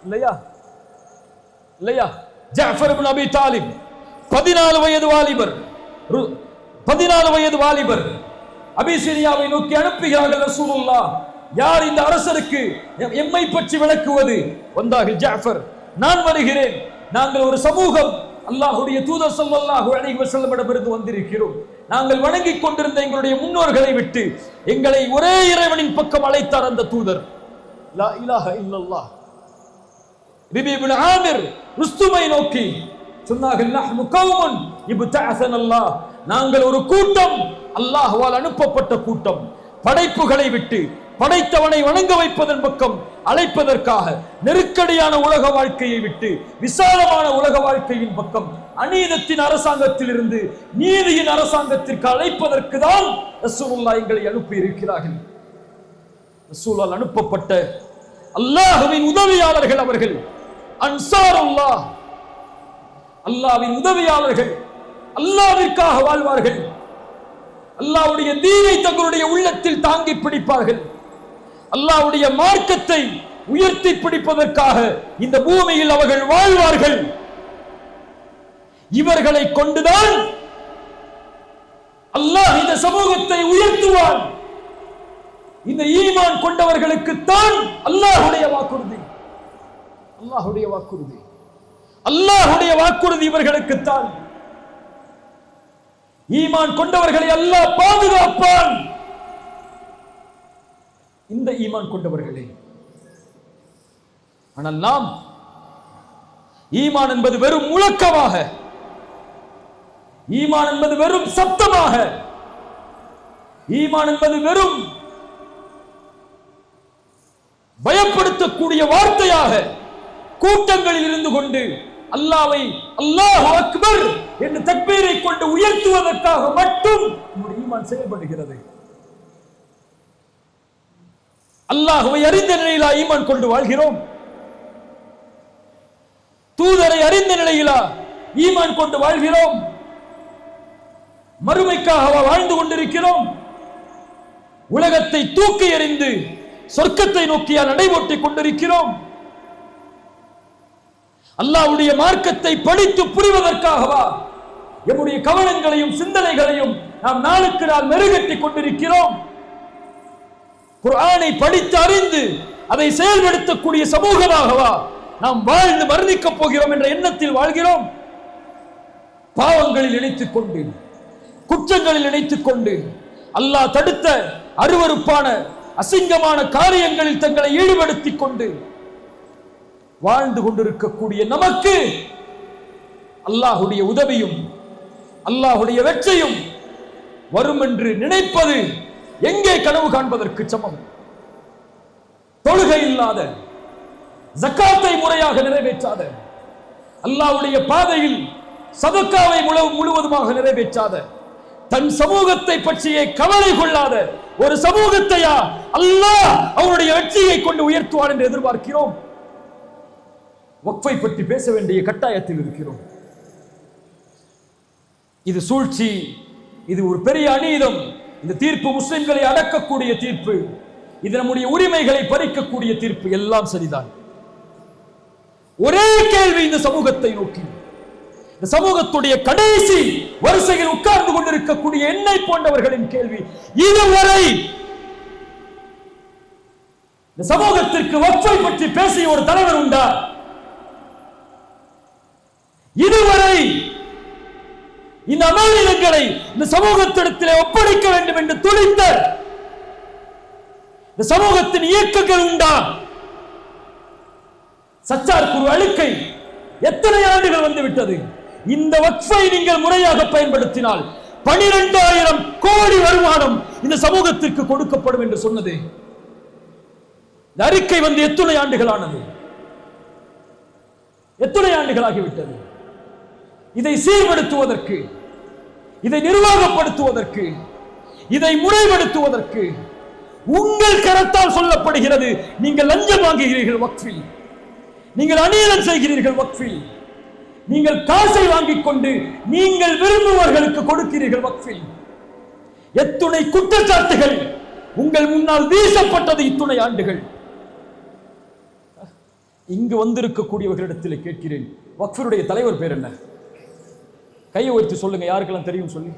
இல்லையா? இல்லையா? ஜஅஃபர் இப்னு அபி தாலிப் 14 வயது வாலிபர், 14 வயது வாலிபர் அபிசீனியாவை நோக்கி அனுப்புகிறார்கள் ரசூலுல்லாஹ். யார் இந்த அரசருக்கு எம்மை பற்றி விளக்குவது? வந்தார்கள் ஜஅஃபர், நான் வருகிறேன். நாங்கள் ஒரு சமூகம், அல்லாஹ்வுடைய தூதர் ஸல்லல்லாஹு அலைஹி வஸல்லமிடமிருந்து வந்திருக்கிறோம். நாங்கள் வணங்கிக் கொண்டிருந்த எங்களுடைய முன்னோர்களை விட்டு எங்களை ஒரே இறைவனின் பக்கம் அழைத்தார் அந்த தூதர். லா இலாஹ இல்லல்லாஹ். ரபீ இப்னு ஆமிர் ருஸ்துமை நோக்கி சொன்னார்கள், நஹ்னு கௌமுன் இப்தஅஸனல்லாஹ், நாங்கள் ஒரு கூட்டம், அல்லாஹ்வால் அனுப்பப்பட்ட கூட்டம். படைப்புகளை விட்டு படைத்தவனை வணங்க வைப்பதன் பக்கம் அழைப்பதற்காக, நெருக்கடியான உலக வாழ்க்கையை விட்டு விசாலமான உலக வாழ்க்கையின் பக்கம், அநீதத்தின் அரசாங்கத்தில் இருந்து நீதியின் அரசாங்கத்திற்கு அழைப்பதற்கு தான் ரசூலுல்லாஹ் எங்களை அனுப்பி இருக்கிறார்கள். ரசூலால் அனுப்பப்பட்ட அல்லாஹ்வின் உதவியாளர்கள் அவர்கள். அன்சாருல்லாஹ், அல்லாஹ்வின் உதவியாளர்கள். அல்லாஹ்விற்காக வாழ்வார்கள். அல்லாஹ்வுடைய தீனை தங்களுடைய உள்ளத்தில் தாங்கி பிடிப்பார்கள். அல்லாஹ்வுடைய மார்க்கத்தை உயர்த்தி பிடிப்பதற்காக இந்த பூமியில் அவர்கள் வாழ்வார்கள். இவர்களை கொண்டுதான் அல்லாஹ் இந்த சமூகத்தை உயர்த்துவான். இந்த ஈமான் கொண்டவர்களுக்கு தான் அல்லாஹ்வுடைய வாக்குறுதி. அல்லாஹ்வுடைய வாக்குறுதி, அல்லாஹ்வுடைய வாக்குறுதி இவர்களுக்கு தான். ஈமான் கொண்டவர்களை அல்லாஹ் பாதுகாப்பான். இந்த ஈமான் கொண்டவர்களே. ஆனால் நாம் ஈமான் என்பது வெறும் முழக்கமாக, ஈமான் என்பது வெறும் சத்தமாக, ஈமான் என்பது வெறும் பயப்படுத்தக்கூடிய வார்த்தையாக கூட்டங்களில் இருந்து கொண்டு அல்லாஹ்வை அல்லாஹு அக்பர் என்று தக்பீரை கொண்டு உயர்த்துவதற்காக மட்டும் நம்முடைய ஈமான் செயல்படுகிறது. அல்லாஹ்வை அறிந்த நிலையிலா ஈமான் கொண்டு வாழ்கிறோம்? தூதரை அறிந்த நிலையிலா ஈமான் கொண்டு வாழ்கிறோம்? மறுமைக்காக வாழ்ந்து கொண்டிருக்கிறோம்? உலகத்தை தூக்கி எறிந்து சொர்க்கத்தை நோக்கியா நடைபோட்டிக் கொண்டிருக்கிறோம்? அல்லாஹ்வுடைய மார்க்கத்தை படித்து புரிவதற்காகவா நம்முடைய கவனங்களையும் சிந்தனைகளையும் நாம் நாளுக்கு நாள் மெருகேற்றிக் கொண்டிருக்கிறோம்? குர்ஆனை படித்து அறிந்து அதை செயல்படுத்தக்கூடிய சமூகமாகவா நாம் வாழ்ந்து மரணிக்கப் போகிறோம் என்ற எண்ணத்தில் வாழ்கிறோம்? பாவங்களில் இணைத்துக் கொண்டு, குற்றங்களில் இணைத்துக் கொண்டு, அல்லாஹ் தடுத்த அருவருப்பான அசிங்கமான காரியங்களில் தங்களை ஈடுபடுத்திக் கொண்டு வாழ்ந்து கொண்டிருக்கக்கூடிய நமக்கு அல்லாஹ்வுடைய உதவியும் அல்லாஹ்வுடைய வெற்றியும் வரும் என்று நினைப்பது எங்கே கனவு காண்பதற்கு சமம்? தொழுகை இல்லாத, ஜக்காத்தை முறையாக நிறைவேற்றாத, அல்லாஹ்வுடைய பாதையில் சதக்காவை முழுவதுமாக நிறைவேற்றாத, தன் சமூகத்தை பற்றியே கவலை கொள்ளாத ஒரு சமூகத்தையா அல்லாஹ் அவருடைய வெற்றியை கொண்டு உயர்த்துவார் என்று எதிர்பார்க்கிறோம்? வக்ஃபை பற்றி பேச வேண்டிய கட்டாயத்தில் இருக்கிறோம். இது சூழ்ச்சி, இது ஒரு பெரிய அநீதம். இந்த தீர்ப்பு முஸ்லிம்களை அடக்கக்கூடிய தீர்ப்பு, இது நம்முடைய உரிமைகளை பறிக்கக்கூடிய தீர்ப்பு. எல்லாம் சரிதான். ஒரே கேள்வி இந்த சமூகத்தை நோக்கி, இந்த சமூகத்துடைய கடைசி வரிசையில் உட்கார்ந்து கொண்டிருக்கக்கூடிய என்னை போன்றவர்களின் கேள்வி, இதுவரை இந்த சமூகத்திற்கு வக்ஃபை பற்றி பேசிய ஒரு தலைவர் உண்டா? இதுவரை இந்த அமானிதங்களை இந்த சமூகத்திடத்திலே ஒப்படைக்க வேண்டும் என்று துடித்த இந்த சமூகத்தின் இயக்கங்கள் உண்டா? சச்சார் குரு அழுக்கை எத்தனை ஆண்டுகள் வந்துவிட்டது. இந்த வக்ஃபை நீங்கள் முறையாக பயன்படுத்தினால் 12,000 கோடி வருமானம் இந்த சமூகத்திற்கு கொடுக்கப்படும் என்று சொன்னது. இந்த அறிக்கை வந்து எத்தனை ஆண்டுகளானது? எத்தனை ஆண்டுகளாகிவிட்டது? இதை சீர்படுத்துவதற்கு, இதை நிர்வாகப்படுத்துவதற்கு, இதை முறைப்படுத்துவதற்கு உங்கள் கரத்தால் சொல்லப்படுகிறது. நீங்கள் லஞ்சம் வாங்குகிறீர்கள் வக்ஃபில், நீங்கள் அநியாயம் செய்கிறீர்கள் வக்ஃபில், நீங்கள் காசை வாங்கிக் கொண்டு நீங்கள் விரும்புவர்களுக்கு கொடுக்கிறீர்கள் வக்ஃபில். எத்துணை குற்றச்சாட்டுகள் உங்கள் முன்னால் வீசப்பட்டது இத்துணை ஆண்டுகள். இங்கு வந்திருக்கக்கூடியவர்களிடத்தில் கேட்கிறேன், வக்ஃபினுடைய தலைவர் பேர் என்ன? கையை உயர்த்தி சொல்லுங்க, யாருக்கெல்லாம் தெரியும் சொல்லி.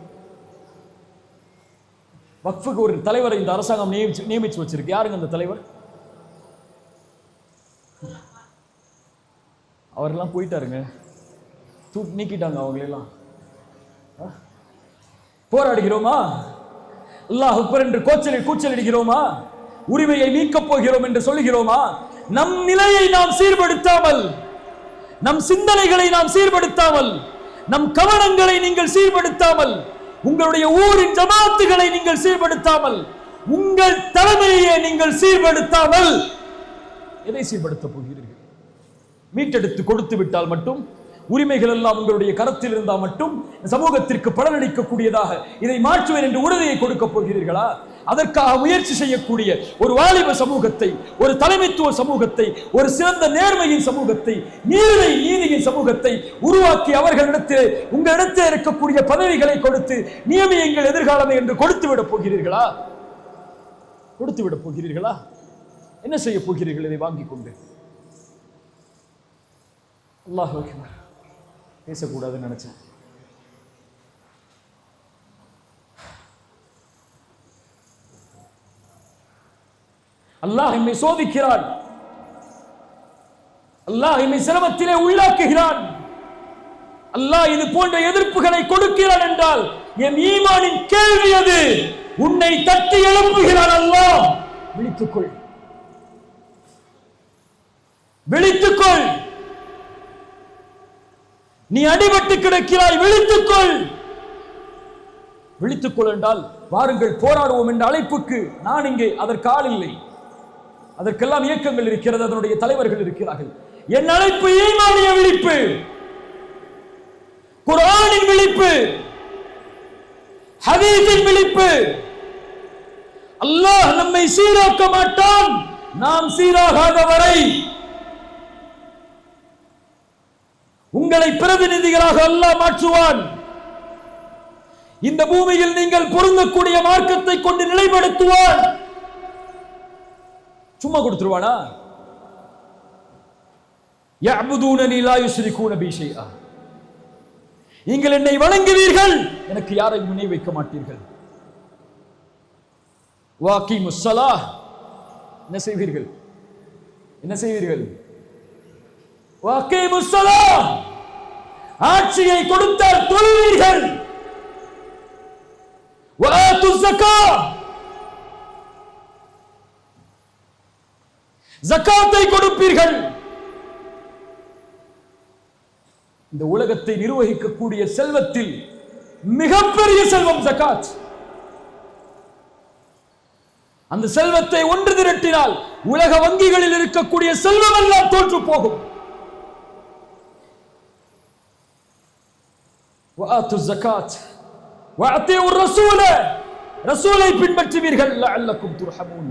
வக்ஃபுக்கு ஒரு தலைவரை இந்த அரசாங்கம் நியமிச்சு வச்சிருக்கு. யாருங்க அந்த தலைவர்? அவரெல்லாம் போயிட்டாருங்க, நீக்கிட்டாங்க அவங்களெல்லாம். போராடுகிறோமா? அல்லாஹ் அக்பர் என்று கூச்சலிடுகிறோமா? உரிமையை மீட்கப் போகிறோம் என்று சொல்லுகிறோமா? நம் நிலையை நாம் சீர்படுத்தாமல், நம் சிந்தனைகளை நாம் சீர்படுத்தாமல், நம் கவனங்களை நீங்கள் சீர்படுத்தாமல், உங்களுடைய ஊரின் ஜமாத்துகளை நீங்கள் சீர்படுத்தாமல், உங்கள் தலைமையை நீங்கள் சீர்படுத்தாமல் எதை சீர்படுத்த போகிறீர்கள்? மீட்டெடுத்து கொடுத்து விட்டால் மட்டும், உரிமைகள் எல்லாம் உங்களுடைய கரத்தில் இருந்தால் மட்டும் சமூகத்திற்கு பலனளிக்கக்கூடியதாக இதை மாற்றுவேன் என்று உறுதியை கொடுக்க போகிறீர்களா? அதற்காக முயற்சி செய்யக்கூடிய ஒரு வாலிப சமூகத்தை, ஒரு தலைமைத்துவ சமூகத்தை, ஒரு சிறந்த நேர்மையின் சமூகத்தை, நீதியின் சமூகத்தை உருவாக்கி அவர்களிடத்தில் உங்களிடத்தில் இருக்கக்கூடிய பதவிகளை கொடுத்து நியமியுங்கள் எதிர்காலமே என்று கொடுத்து விட போகிறீர்களா? கொடுத்து விட போகிறீர்களா? என்ன செய்ய போகிறீர்கள் இதை வாங்கிக் கொண்டு? அல்லாஹ் அக்பர். பேசக்கூடாதுன்னு நினைச்சேன். அல்லாஹ் என்னை சோதிக்கிறான். அல்லாஹ் என்னை சிரமத்திலே உள்ளாக்குகிறான். அல்லாஹ் இது போன்ற எதிர்ப்புகளை கொடுக்கிறான் என்றால் என் ஈமானின் கேள்வி அது. உன்னை தட்டி எழுப்புகிறான் அல்லாஹ். விழித்துக்கொள், விழித்துக்கொள். நீ அடிபட்டு கிடக்கிறாய், விழித்துக்கொள். விழித்துக்கொள் என்றால் வாருங்கள் போராடுவோம் என்ற அழைப்புக்கு நான் இங்கே அதற்கு ஆள் இல்லை. அதற்கெல்லாம் இயக்கங்கள் இருக்கிறது, அதனுடைய தலைவர்கள் இருக்கிறார்கள். என் அழைப்பு ஈமானிய விழிப்பு, குர்ஆனின் விழிப்பு, ஹதீஸின் விழிப்பு. அல்லாஹ் நம்மை சீராக்க மாட்டான் நாம் சீராகாத வரை. உங்களை பிரதிநிதிகளாக அல்லாஹ் மாற்றுவான். இந்த பூமியில் நீங்கள் பொருந்தக்கூடிய மார்க்கத்தை கொண்டு நிலைப்படுத்துவான். சும்மா கொடுத்துருவானா? யஅபுதூனனி லா யுஷ்ரிகூன பி ஷைஆ. நீங்கள் என்னை வணங்குவீர்கள், எனக்கு யாரையும் இணை வைக்க மாட்டீர்கள். வாகீமுஸ் ஸலாஹ். என்ன செய்வீர்கள்? என்ன செய்வீர்கள்? வாகீமுஸ் ஸலாஹ். ஆட்சியை கொடுத்தால் தொழுவீர்கள். வஆத்துஸ் ஸகாத். ஜகாத்தை கொடுப்பீர்கள். இந்த உலகத்தை நிர்வகிக்கக்கூடிய செல்வத்தில் மிகப்பெரிய செல்வம் ஜகாத். அந்த செல்வத்தை ஒன்று திரட்டினால் உலக வங்கிகளில் இருக்கக்கூடிய செல்வம் எல்லாம் தோற்று போகும். வஆத்துஸ் ஸகாத் வஅதீஉர் ரசூல. ரசூலை பின்பற்றுவீர்கள். லஅல்லக்கும் துர்ஹமூன்.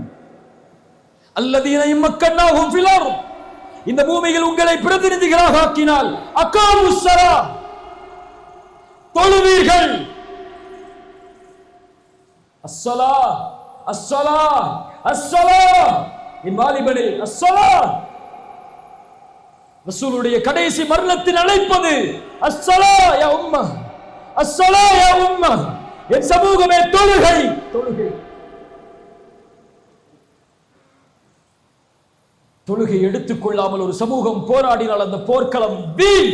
அல்லதீன இம்மக்கன்னாஹும் ஃபில் அர்த். இந்த பூமியில் உங்களை பிரதிநிதிகளாக ஆக்கினால் அகாமுஸ் ஸலாஹ். தொழுவீர்கள். அஸ்ஸலாஹ் அஸ்ஸலாஹ் அஸ்ஸலாஹ். என் வாலிபனே, அஸ்ஸலாஹ். ரசூலுடைய கடைசி மரணத்தில் அழைப்பது அஸ்ஸலாஹ் யா உம்ம, அஸ்ஸலாஹ் யா உம்ம. என் சமூகமே, தொழுகை, தொழுகை. தொழுகை எடுத்துக்கொள்ளாமல் ஒரு சமூகம் போராடினால் அந்த போர்க்களம் வீண்.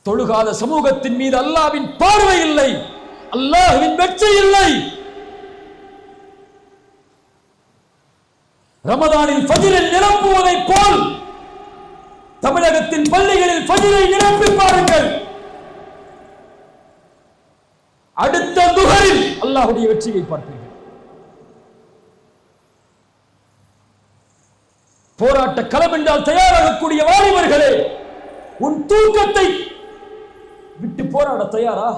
தொழுகாத சமூகத்தின் மீது அல்லாஹ்வின் பார்வை இல்லை, அல்லாஹ்வின் வெற்றி இல்லை. ரமதானில் ஃபஜ்ரை நிரப்புவதை போல் தமிழகத்தின் பள்ளிகளில் ஃபஜ்ரை நிரப்பி பாருங்கள். அடுத்த துஹரில் அல்லாஹ்வுடைய வெற்றியை பார்ப்பீர்கள். போராட்ட களம் என்றால் தயாராகக்கூடிய வாலிபர்களே, உன் தூக்கத்தை விட்டு போராட தயாரா?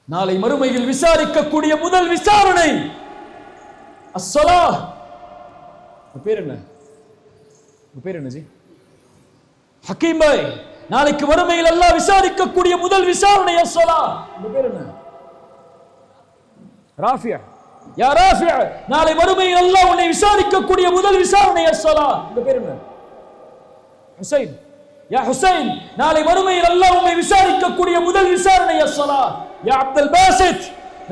நாளை மறுமையில் விசாரிக்கக்கூடிய முதல் விசாரணை அஸ்ஸலாஹ். பேர் என்ன? பேர் என்ன ஜி? ஹக்கீம் பாய். நாளைக்கு மறுமையில் அல்லாஹ் விசாரிக்கக்கூடிய முதல் விசாரணை அஸ்ஸலாஹ். பேர் என்ன? ராஃபியா. யா ராஃபியா, நாளை மறுமையில் அல்லாஹ் உன்னை விசாரிக்கக்கூடிய முதல் விசாரணை அஸ்ஸலாஹ். இந்த பேர் என்ன? ஹுசைன். யா ஹுசைன், நாளை மறுமையில் அல்லாஹ் உன்னை விசாரிக்கக்கூடிய முதல் விசாரணை அஸ்ஸலாஹ். யா அப்துல் பாசித்,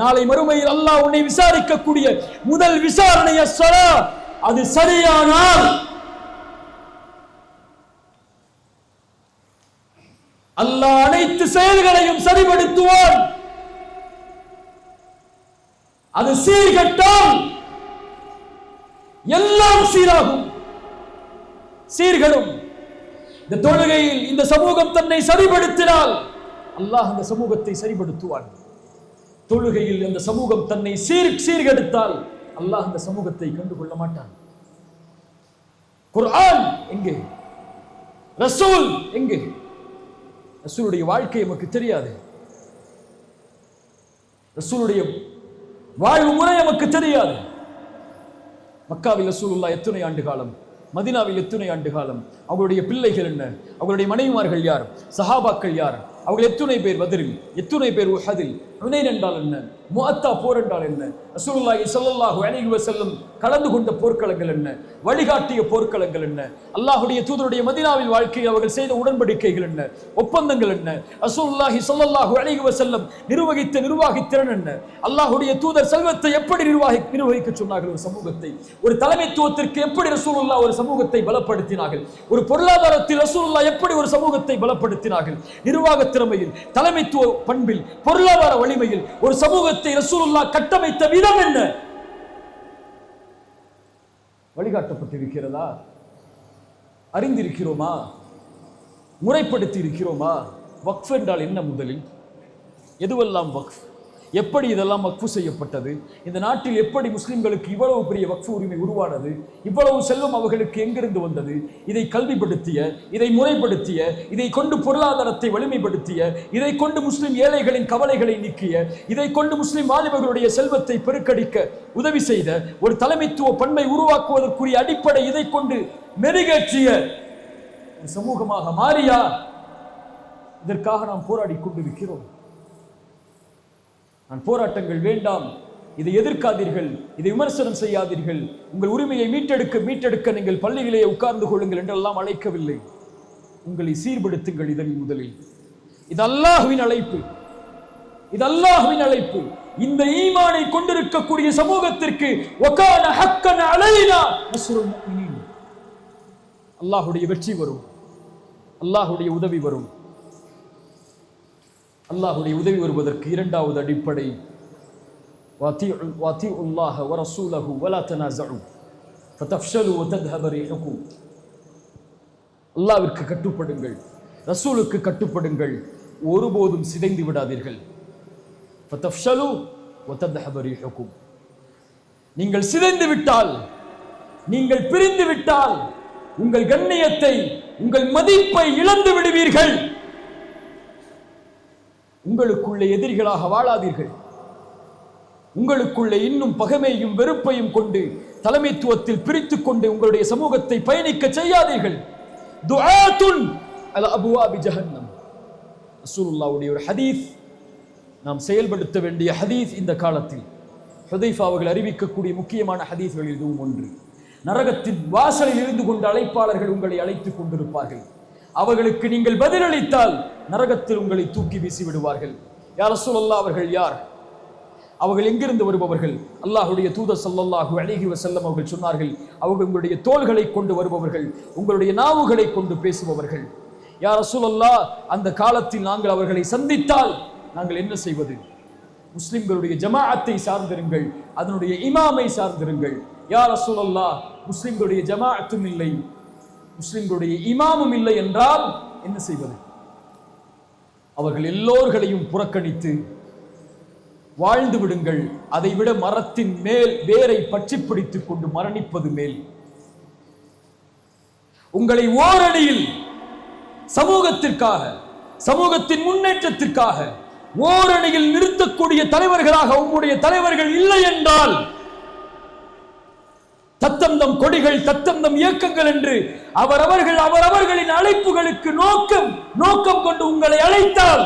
நாளை மறுமையில் அல்லாஹ் உன்னை விசாரிக்கக்கூடிய முதல் விசாரணை அஸ்ஸலாஹ். அது சரியானால் அல்லாஹ் அனைத்து செயல்களையும் சரிபடுத்துவான். அது சீர்கட்டால் எல்லாம் சீராகும், சீர்கடும். இந்த தொழுகையில் இந்த சமூகம் தன்னை சரிபடுத்தினால் அல்லாஹ் அந்த சமூகத்தை சரிபடுத்துவான். தொழுகையில் இந்த சமூகம் தன்னை சீர்கெடுத்தால் அல்லாஹ் அந்த சமூகத்தை கண்டுகொள்ள மாட்டான். குர்ஆன் எங்கே? ரசூல் எங்கே? ரசூலுடைய வாழ்க்கை நமக்கு தெரியாது. ரசூலுடைய வாழ்வு முறை நமக்கு தெரியாது. மக்காவில் ரசூலுல்லாஹ் எத்தனை ஆண்டு காலம், மதீனாவில் எத்தனை ஆண்டு காலம், அவர்களுடைய பிள்ளைகள் என்ன, அவர்களுடைய மனைவிமார்கள் யார், சஹாபாக்கள் யார், அவர்கள் எத்தனை பேர் பத்ரில், எத்தனை பேர் உஹதில், ஹுனைன் என்றால் என்ன, முஅத்தா போர் என்றால் என்ன, ரசூலுல்லாஹி ஸல்லல்லாஹு அலைஹி வஸல்லம் கலந்து கொண்ட போர்க்களங்கள் என்ன, வழிகாட்டிய போர்க்களங்கள் என்ன, அல்லாஹ்வுடைய தூதருடைய மதீனாவில் வாழ்க்கையில் அவர்கள் செய்த உடன்படிக்கைகள் என்ன, ஒப்பந்தங்கள் என்ன, ரசூலுல்லாஹி ஸல்லல்லாஹு அலைஹி வஸல்லம் நிர்வகித்த நிர்வாகத் திறன் என்ன, அல்லாஹ்வுடைய தூதர் செல்வத்தை எப்படி நிர்வகிக்க சொன்னார்கள், ஒரு சமூகத்தை, ஒரு தலைமைத்துவத்திற்கு எப்படி ரசூலுல்லாஹ் ஒரு சமூகத்தை பலப்படுத்தினார்கள், ஒரு பொருளாதாரத்தில் ரசூலுல்லாஹ் எப்படி ஒரு சமூகத்தை பலப்படுத்தினார்கள், நிர்வாக திறமையில், தலைமைத்துவ பண்பில், பொருளாதார வலிமையில் ஒரு சமூகத்தை ரசூலுல்லாஹ் கட்டமைத்த விதம் என்ன வழிகாட்டப்பட்டிருக்கிறதா? அறிந்திருக்கிறோமா? முறைப்படுத்தி இருக்கிறோமா? வக்ஃப் என்றால் என்ன? முதலில் எதுவெல்லாம் வக்ஃப், எப்படி இதெல்லாம் வக்ஃபு செய்யப்பட்டது, இந்த நாட்டில் எப்படி முஸ்லிம்களுக்கு இவ்வளவு பெரிய வக்ஃபு உரிமை உருவானது, இவ்வளவு செல்வம் அவர்களுக்கு எங்கிருந்து வந்தது, இதை கல்விப்படுத்திய, இதை முறைப்படுத்திய, இதை கொண்டு பொருளாதாரத்தை வலிமைப்படுத்திய, இதை கொண்டு முஸ்லிம் ஏழைகளின் கவலைகளை நீக்கிய, இதை கொண்டு முஸ்லிம் வாலிபர்களுடைய செல்வத்தை பெருக்கடிக்க உதவி செய்த ஒரு தலைமைத்துவ பண்பை உருவாக்குவதற்குரிய அடிப்படை இதை கொண்டு மெருகேற்றிய ஒரு சமூகமாக மாறியா? இதற்காக நாம் போராடி கொண்டிருக்கிறோம். நான் போராட்டங்கள் வேண்டாம், இதை எதிர்க்காதீர்கள், இதை விமர்சனம் செய்யாதீர்கள், உங்கள் உரிமையை மீட்டெடுக்க நீங்கள் பள்ளியிலேயே உட்கார்ந்து கொள்ளுங்கள் என்றெல்லாம் அழைக்கவில்லை. உங்களை சீர்படுத்துங்கள். இதனில் முதலில் இது அல்லாஹ்வின் அழைப்பு, இது அல்லாஹ்வின் அழைப்பு. இந்த ஈமானை கொண்டிருக்கக்கூடிய சமூகத்திற்கு வகான ஹக்கன் அலைனா நஸ்ருல் முஃமினீன், அல்லாஹ்வுடைய வெற்றி வரும், அல்லாஹ்வுடைய உதவி வரும். அல்லாஹ்வுடைய உதவி வருவதற்கு இரண்டாவது அடிப்படை வாத்தியுல்லாஹ வ ரசூலஹு வ லா தனாஸஉ ஃபதஃப்ஷலு வ தذهب ரீஹுக்கும். அல்லாஹ்விற்கு கட்டுப்படுங்கள், ரசூலுக்கு கட்டுப்படுங்கள், ஒருபோதும் சிதைந்து விடாதீர்கள். ஃபதஃப்ஷலு வ தذهب ரீஹுக்கும். நீங்கள் சிதைந்து விட்டால், நீங்கள் பிரிந்து விட்டால் உங்கள் கண்ணியத்தை, உங்கள் மதிப்பை இழந்து விடுவீர்கள். உங்களுக்குள்ளே எதிரிகளாக வாழாதீர்கள். உங்களுக்குள்ளே இன்னும் பகைமையும் வெறுப்பையும் கொண்டு தலைமைத்துவத்தில் பிரித்துக் கொண்டு உங்களுடைய சமூகத்தை பயணிக்க செய்யாதீர்கள். துஆத்துன் அலா அபுவாபி ஜஹன்னம். ரசூலுல்லாஹ்வுடைய ஒரு ஹதீஸ், நாம் செயல்படுத்த வேண்டிய ஹதீஸ். இந்த காலத்தில் ஹுதைஃபா அவர்கள் அறிவிக்கக்கூடிய முக்கியமான ஹதீஸ்களில் இதுவும் ஒன்று. நரகத்தின் வாசலில் இருந்து கொண்டு அழைப்பாளர்கள் உங்களை அழைத்துக் கொண்டிருப்பார்கள். அவர்களுக்கு நீங்கள் பதிலளித்தால் நரகத்தில் உங்களை தூக்கி வீசி விடுவார்கள். யா ரசூலல்லாஹ், அவர்கள் யார்? அவர்கள் எங்கிருந்து வருபவர்கள்? அல்லாஹ்வுடைய தூதர் ஸல்லல்லாஹு அலைஹி வஸல்லம் அவர்கள் சொன்னார்கள், அவர்கள் உங்களுடைய தோள்களை கொண்டு வருபவர்கள், உங்களுடைய நாவுகளை கொண்டு பேசுபவர்கள். யா ரசூலல்லாஹ், அந்த காலத்தில் நாங்கள் அவர்களை சந்தித்தால் நாங்கள் என்ன செய்வது? முஸ்லிம்களுடைய ஜமாஅத்தை சார்ந்திருங்கள், அதனுடைய இமாமை சார்ந்திருங்கள். யா ரசூலல்லாஹ், முஸ்லிம்களுடைய ஜமாஅத்தும் இல்லை, முஸ்லிம்களுடைய இமாமும் இல்லை என்றால் என்ன செய்வது? அவர்கள் எல்லோர்களையும் புறக்கணித்து வாழ்ந்து விடுங்கள். அதைவிட மரத்தின் மேல் வேரை பற்றி பிடித்துக் கொண்டு மரணிப்பது மேல். உங்களை ஓரணியில் சமூகத்திற்காக, சமூகத்தின் முன்னேற்றத்திற்காக ஓரணியில் நிறுத்தக்கூடிய தலைவர்களாக உங்களுடைய தலைவர்கள் இல்லை என்றால், தத்தந்தம் கொடிகள், தத்தந்தம் இயக்கங்கள் என்று அவரவர்களின் அழைப்புகளுக்கு நோக்கம் கொண்டு உங்களை அழைத்தால்,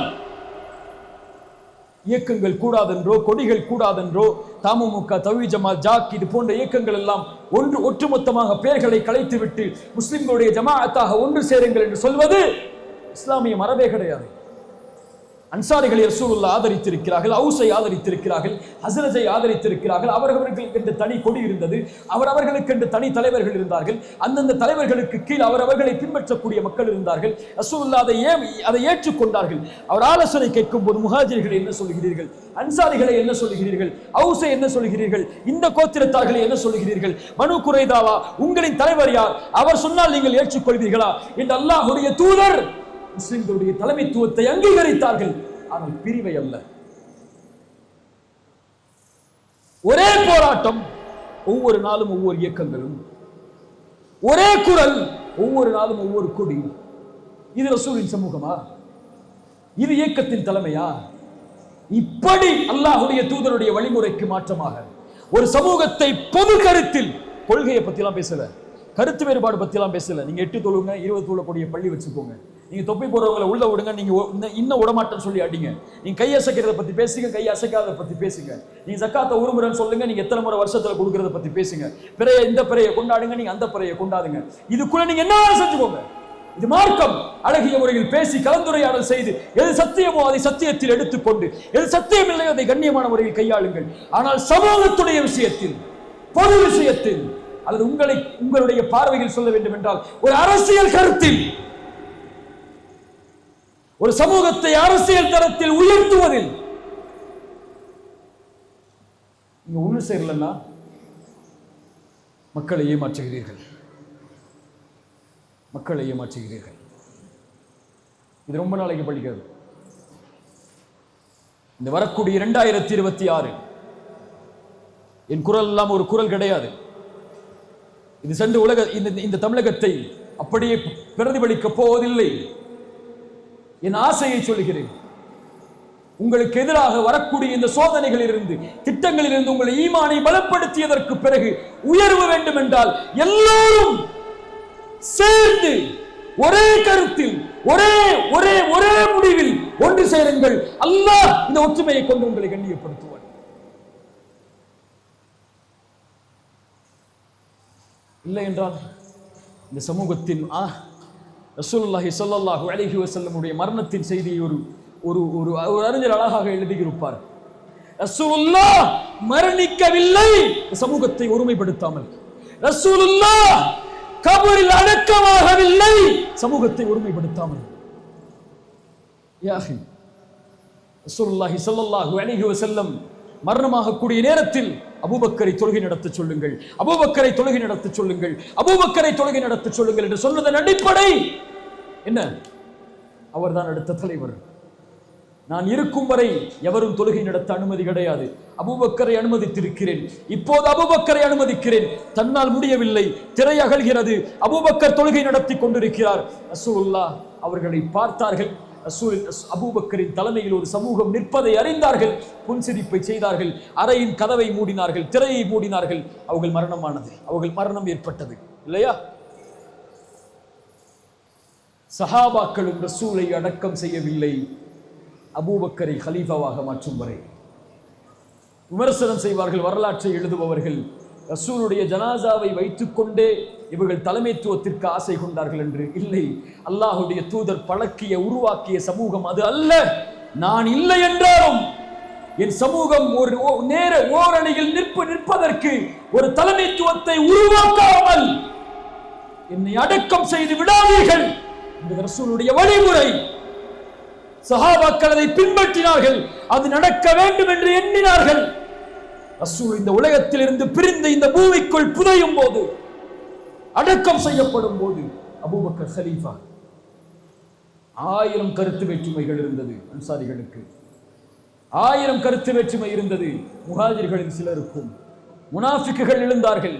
இயக்கங்கள் கூடாதென்றோ, கொடிகள் கூடாதென்றோ, தமுமுக, தவ்ஹீத் ஜமாத், ஜாக் இது போன்ற இயக்கங்கள் எல்லாம் ஒட்டுமொத்தமாக பெயர்களை கலைத்துவிட்டு முஸ்லிம்களுடைய ஜமாஅத்தாக ஒன்று சேருங்கள் என்று சொல்வது இஸ்லாமிய மரபே கிடையாது. அன்சாரிகளை ரசூலுல்லாஹ் ஆதரித்திருக்கிறார்கள், அவுஸை ஆதரித்திருக்கிறார்கள், ஹஸ்ரஜை ஆதரித்திருக்கிறார்கள். அவர்களுக்கு என்று தனி கொடி இருந்தது, அவர்களுக்கு என்று தனி தலைவர்கள் இருந்தார்கள். அந்தந்த தலைவர்களுக்கு கீழ் அவர்களை பின்பற்றக்கூடிய மக்கள் இருந்தார்கள். ரசூலுல்லாஹ் அதை ஏற்றுக்கொண்டார்கள். அவர் ஆலோசனை கேட்கும் போது, முஹாஜிர்களை என்ன சொல்கிறீர்கள், அன்சாரிகளை என்ன சொல்கிறீர்கள், அவுஸை என்ன சொல்கிறீர்கள், இந்த கோத்திரத்தார்களை என்ன சொல்கிறீர்கள், பனு குறைதாவா, உங்களின் தலைவர் யார், அவர் சொன்னால் நீங்கள் ஏற்றுக்கொள்வீர்களா என்று அல்லாஹ்வுடைய தூதர் முஸ்லிம்களுடைய தலைமைத்துவத்தை அங்கீகரித்தார்கள். ஆனால் பிரிவை அல்ல. ஒரே போராட்டம், ஒவ்வொரு நாளும் ஒவ்வொரு இயக்கங்களும், ஒரே குரல், ஒவ்வொரு நாளும் ஒவ்வொரு கொடி. இது ரசூலின் சமூகமா? இது இயக்கத்தின் தலைமையா? இப்படி அல்லாஹ்வுடைய தூதருடைய வழிமுறைக்கு மாற்றமாக ஒரு சமூகத்தை பொது கருத்தில், கொள்கையை பத்தி எல்லாம் பேசல, கருத்து வேறுபாடு பத்தி எல்லாம் பேசல. நீங்க 8 தொழுங்க, 20 தொழக்கூடிய பள்ளி வச்சுக்கோங்க, நீங்க தொப்பி போடுறவங்களை உள்ள விடுங்க, நீங்க இன்னும் விடமாட்டேன்னு சொல்லி அடிங்க, நீங்க கை அசைக்கிறத பத்தி பேசுங்க, கை அசைக்காத பத்தி பேசுங்க, நீங்க ஜக்காத்தை ஒரு முறைன்னு சொல்லுங்க, நீங்க எத்தனை முறை வருஷத்துல கொடுக்கறத பத்தி பேசுங்க, பிறைய இந்த பிறையை கொண்டாடுங்க, நீங்க அந்த பிறையை கொண்டாடுங்க, இதுக்குள்ள நீங்க என்ன செஞ்சுக்கோங்க. இது மார்க்கம். அழகிய முறையில் பேசி கலந்துரையாடல் செய்து எது சத்தியமோ அதை சத்தியத்தில் எடுத்துக்கொண்டு, எது சத்தியம் இல்லையோ அதை கண்ணியமான முறையில் கையாளுங்கள். ஆனால் சமூகத்துடைய விஷயத்தில், பொது விஷயத்தில், அல்லது உங்களுடைய பார்வையில் சொல்ல வேண்டும் என்றால் ஒரு அரசியல் கருத்தில், ஒரு சமூகத்தை அரசியல் தரத்தில் உயர்த்துவதில் நீங்க ஒண்ணு சேரலன்னா மக்களை ஏமாற்றுகிறீர்கள், மக்களை ஏமாற்றுகிறீர்கள். இது ரொம்ப நாளைக்கு படிக்கிறது. இந்த வரக்கூடிய 2026 என் குரல் எல்லாம் ஒரு குரல் கிடையாது. இது சென்று இந்த தமிழகத்தை அப்படியே பிரதிபலிக்க போவதில்லை. என் ஆசையை சொல்கிறேன். உங்களுக்கு எதிராக வரக்கூடிய இந்த சோதனைகளிலிருந்து, திட்டங்களிலிருந்து உங்களை ஈமானை பலப்படுத்தியதற்கு பிறகு உயர்வு வேண்டும் என்றால் எல்லோரும் சேர்ந்து ஒரே கருத்தில், ஒரே ஒரே ஒரே முடிவில் ஒன்று சேருங்கள். அல்லாஹ் இந்த ஒற்றுமையை கொண்டு உங்களை கண்ணியப்படுத்துவார். இல்லை என்றால் இந்த சமூகத்தின் ரசூலுல்லாஹி ஸல்லல்லாஹு அலைஹி வஸல்லம் உடைய மரணத்தின் செய்தியை ஒரு அறிஞர் அழகாக எழுதியிருப்பார். ரசூலுல்லாஹ் மரணிக்கவில்லை சமூகத்தை ஒருமைப்படுத்தாமல், ரசூலுல்லாஹ் கபரில் அடக்கமாகவில்லை சமூகத்தை ஒருமைப்படுத்தாமல். யா அஹி, ரசூலுல்லாஹி ஸல்லல்லாஹு அலைஹி வஸல்லம் மரணமாக கூடிய நேரத்தில் அபூபக்கரை தொழுகை நடத்த சொல்லுங்கள், அபூபக்கரை தொழுகை நடத்த சொல்லுங்கள், அபூபக்கரை தொழுகை நடத்த சொல்லுங்கள் என்று சொன்னதன் அடிப்படை என்ன? அவர்தான் அடுத்த தலைவர். நான் இருக்கும் வரை எவரும் தொழுகை நடத்த அனுமதி கிடையாது. அபூபக்கரை அனுமதித்திருக்கிறேன், இப்போது அபூபக்கரை அனுமதிக்கிறேன். தன்னால் முடியவில்லை, திரை அகல்கிறது, அபூபக்கர் தொழுகை நடத்தி கொண்டிருக்கிறார். ரசூலுல்லாஹ் அவர்களை பார்த்தார்கள். அபூபக்கரின் தலைமையில் ஒரு சமூகம் நிற்பதை அறிந்தார்கள், புன்சிரிப்பை செய்தார்கள், அறையின் கதவை மூடினார்கள், திரையை மூடினார்கள். அவர்கள் மரணமானது, அவர்கள் மரணம் ஏற்பட்டது இல்லையா? சஹாபாக்களும் ரசூலை அடக்கம் செய்யவில்லை, அபூபக்கரை கலீஃபாவாக மாற்றும் வரை. விமர்சனம் செய்வார்கள் வரலாற்றை எழுதுபவர்கள், ரசூலுடைய ஜனாசாவை வைத்துக் கொண்டே இவர்கள் தலைமைத்துவத்திற்கு ஆசை கொண்டார்கள் என்று. இல்லை, அல்லாஹுடைய தூதர் பழக்கிய உருவாக்கிய சமூகம் அது அல்ல. நான் இல்லை என்றாலும் என் சமூகம் ஒரு ஓரணியில் நிற்பதற்கு ஒரு தலைமைத்துவத்தை உருவாக்காமல் என்னை அடக்கம் செய்து விடாதீர்கள் இந்த ரசூலுடைய வழிமுறை. சஹாபாக்கள் அதை பின்பற்றினார்கள், அது நடக்க வேண்டும் என்று எண்ணினார்கள். ரசூல் இந்த உலகத்தில் இருந்து பிரிந்து இந்த பூமிக்குள் புதையும் போது, அடக்கம் செய்யப்படும் போது அபூபக்கர் கலீஃபா. 1000 கருத்து வேற்றுமைகள் இருந்தது அன்சாரிகளுக்கு, 1000 கருத்து வேற்றுமை இருந்தது முஹாஜிர்களின் சிலருக்கும். முனாஃபிக்குகள் எழுந்தார்கள்,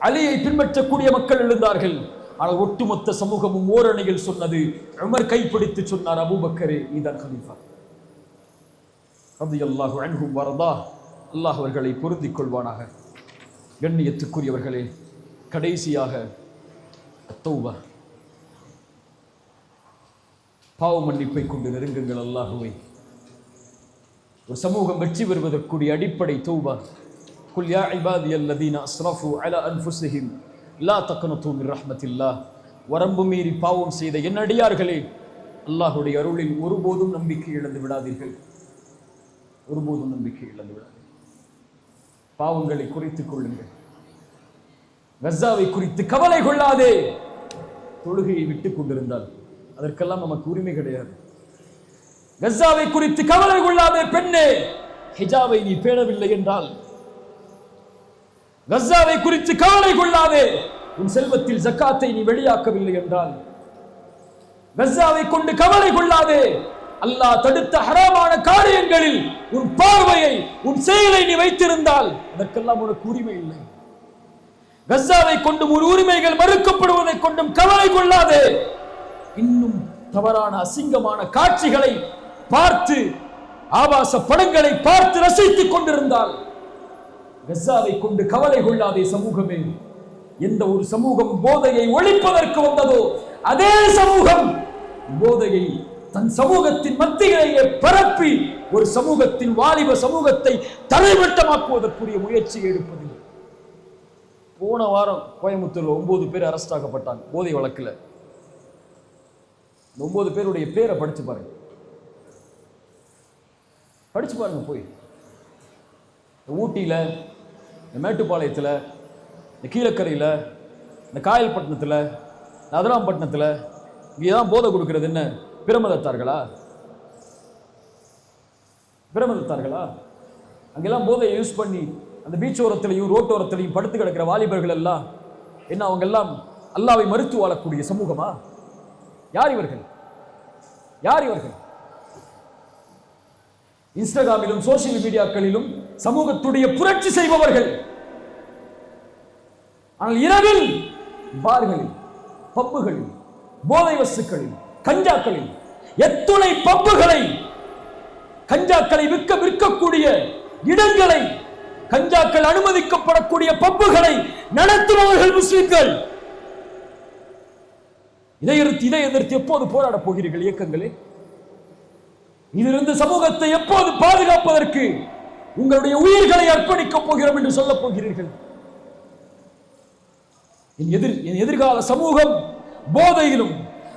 அலியை பின்பற்றக்கூடிய மக்கள் எழுந்தார்கள். ஆனால் ஒட்டுமொத்த சமூகமும் ஓரணியில் சொன்னது, உமர் கைப்பிடித்து சொன்னார், அபூபக்கரே நீதான் கலீஃபா. ரலியல்லாஹு அன்ஹும் வரதா. அல்லாஹ் அவர்களை பொருந்திக் கொள்வானாக. கண்ணியத்துக்குரியவர்களே, கடைசியாக தௌபா, பாவ மன்னிப்பை கொண்டு நெருங்குங்கள் அல்லாஹுவை. ஒரு சமூகம் வெற்றி பெறுவதற்குரிய அடிப்படை தௌபா. குல் யா இபாதியல்லதீன அஸ்ரஃபு அலா அன்ஃபுஸிஹிம் லா தக்னது மின் ரஹ்மத்தில்லாஹ். வரம்பு மீறி பாவம் செய்த என் அடியார்களே, அல்லாஹுடைய அருளில் ஒருபோதும் நம்பிக்கை இழந்து விடாதீர்கள். ஒருபோதும் நம்பிக்கை இழந்து விடாதீர்கள். பாவங்களை குறைத்துக் கொள்ளுங்கள். கஸாவை குறித்து கவலை கொள்ளாதே. தொழுகையை விட்டுக் கொண்டிருந்தால் அதற்கெல்லாம் நமக்கு உரிமை கிடையாது. கஸாவை குறித்து கவலை கொள்ளாதே பெண்ணே. ஹிஜாபை நீ பேணவில்லை என்றால், கஸாவை குறித்து கவலை கொள்ளாதே. உன் செல்வத்தில் ஜக்காத்தை நீ வெளியாக்கவில்லை என்றால், கஸாவை கொண்டு கவலை கொள்ளாதே. அல்லாஹ் தடுத்த ஹராமான காரியங்களில் உன் பார்வையை, உன் செயலை நீ வைத்திருந்தால் அதற்கெல்லாம் உனக்கு உரிமை இல்லை. கஸாவை கொண்டும் ஒரு உரிமைகள் மறுக்கப்படுவதை கொண்டும் கவலை கொள்ளாதே. இன்னும் தவறான அசிங்கமான காட்சிகளை பார்த்து, ஆபாச படங்களை பார்த்து ரசித்துக் கொண்டிருந்தால் கஸாவை கொண்டு கவலை கொள்ளாதே. சமூகமே, எந்த ஒரு சமூகம் போதையை ஒழிப்பதற்கு வந்ததோ அதே சமூகம் போதையை தன் சமூகத்தின் மத்தியிலேயே பரப்பி ஒரு சமூகத்தின் வாலிப சமூகத்தை தரைமட்டமாக்குவதற்குரிய முயற்சியை எடுப்பதில்லை. போன வாரம் கோயம்புத்தூர்ல 9 பேர் அரெஸ்ட் ஆகப்பட்டாங்க போதை வழக்குல. 9 பேருடைய பேரை படிச்சு பாருங்க. படிச்சு பாருங்க போய். ஊட்டியில, மேட்டுப்பாளையத்தில், இந்த கீழக்கரையில், இந்த காயல்பட்டினத்தில், அதிராம்பட்டினத்தில் இங்கேதான் போதை கொடுக்கிறது என்ன பிரமதத்தார்களா? பிரமதத்தார்களா? அங்கெல்லாம் போதையை யூஸ் பண்ணி அந்த பீச் ஓரத்திலையும் ரோட்டோரத்திலையும் படுத்து கிடக்கிற வாலிபர்கள் எல்லாம் என்ன, அவங்க எல்லாம் அல்லாவை மறுத்து வாழக்கூடிய சமூகமா? யார் இவர்கள்? யார் இவர்கள்? இன்ஸ்டாகிராமிலும் சோசியல் மீடியாக்களிலும் சமூகத்துடைய புரட்சி செய்பவர்கள். ஆனால் இரவில் பார்களில், பப்புகளில், போதை வஸ்துக்களில், கஞ்சாக்களில், எத்துணை பப்புகளை, கஞ்சாக்களை விற்கக்கூடிய இடங்களை, கஞ்சாக்கள் அனுமதிக்கப்படக்கூடிய பப்புகளை நடத்துபவர்கள் முஸ்லிம்கள். இதை எதிர்த்து எப்போது போராட போகிறீர்கள் இயக்கங்களே? இதிலிருந்து சமூகத்தை எப்போது பாதுகாப்பதற்கு உங்களுடைய உயிர்களை அர்ப்பணிக்கப் போகிறோம் என்று சொல்ல போகிறீர்கள்? என் எதிர்கால சமூகம் போதையிலும்,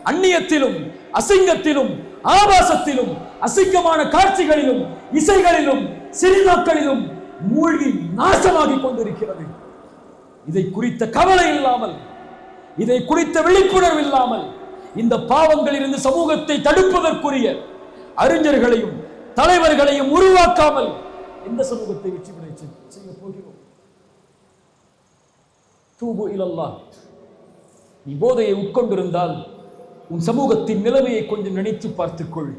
அந்நியத்திலும், அசிங்கத்திலும், ஆபாசத்திலும், அசிங்கமான காட்சிகளிலும், இசைகளிலும், சினிமாக்களிலும் மூழ்கி நாசமாகி கொண்டிருக்கிறது. இதை குறித்த கவலை இல்லாமல், இதை குறித்த விழிப்புணர்வு இல்லாமல், இந்த பாவங்களில் இருந்து சமூகத்தை தடுப்பதற்குரிய அறிஞர்களையும் தலைவர்களையும் உருவாக்காமல் எந்த சமூகத்தை வெற்றி பெற செய்ய போகிறோம்? தூபு இலல்லாஹ். நீ போதையை உட்கொண்டிருந்தால் உன் சமூகத்தின் நிலைமையை கொஞ்சம் நினைத்து பார்த்துக்கொள்.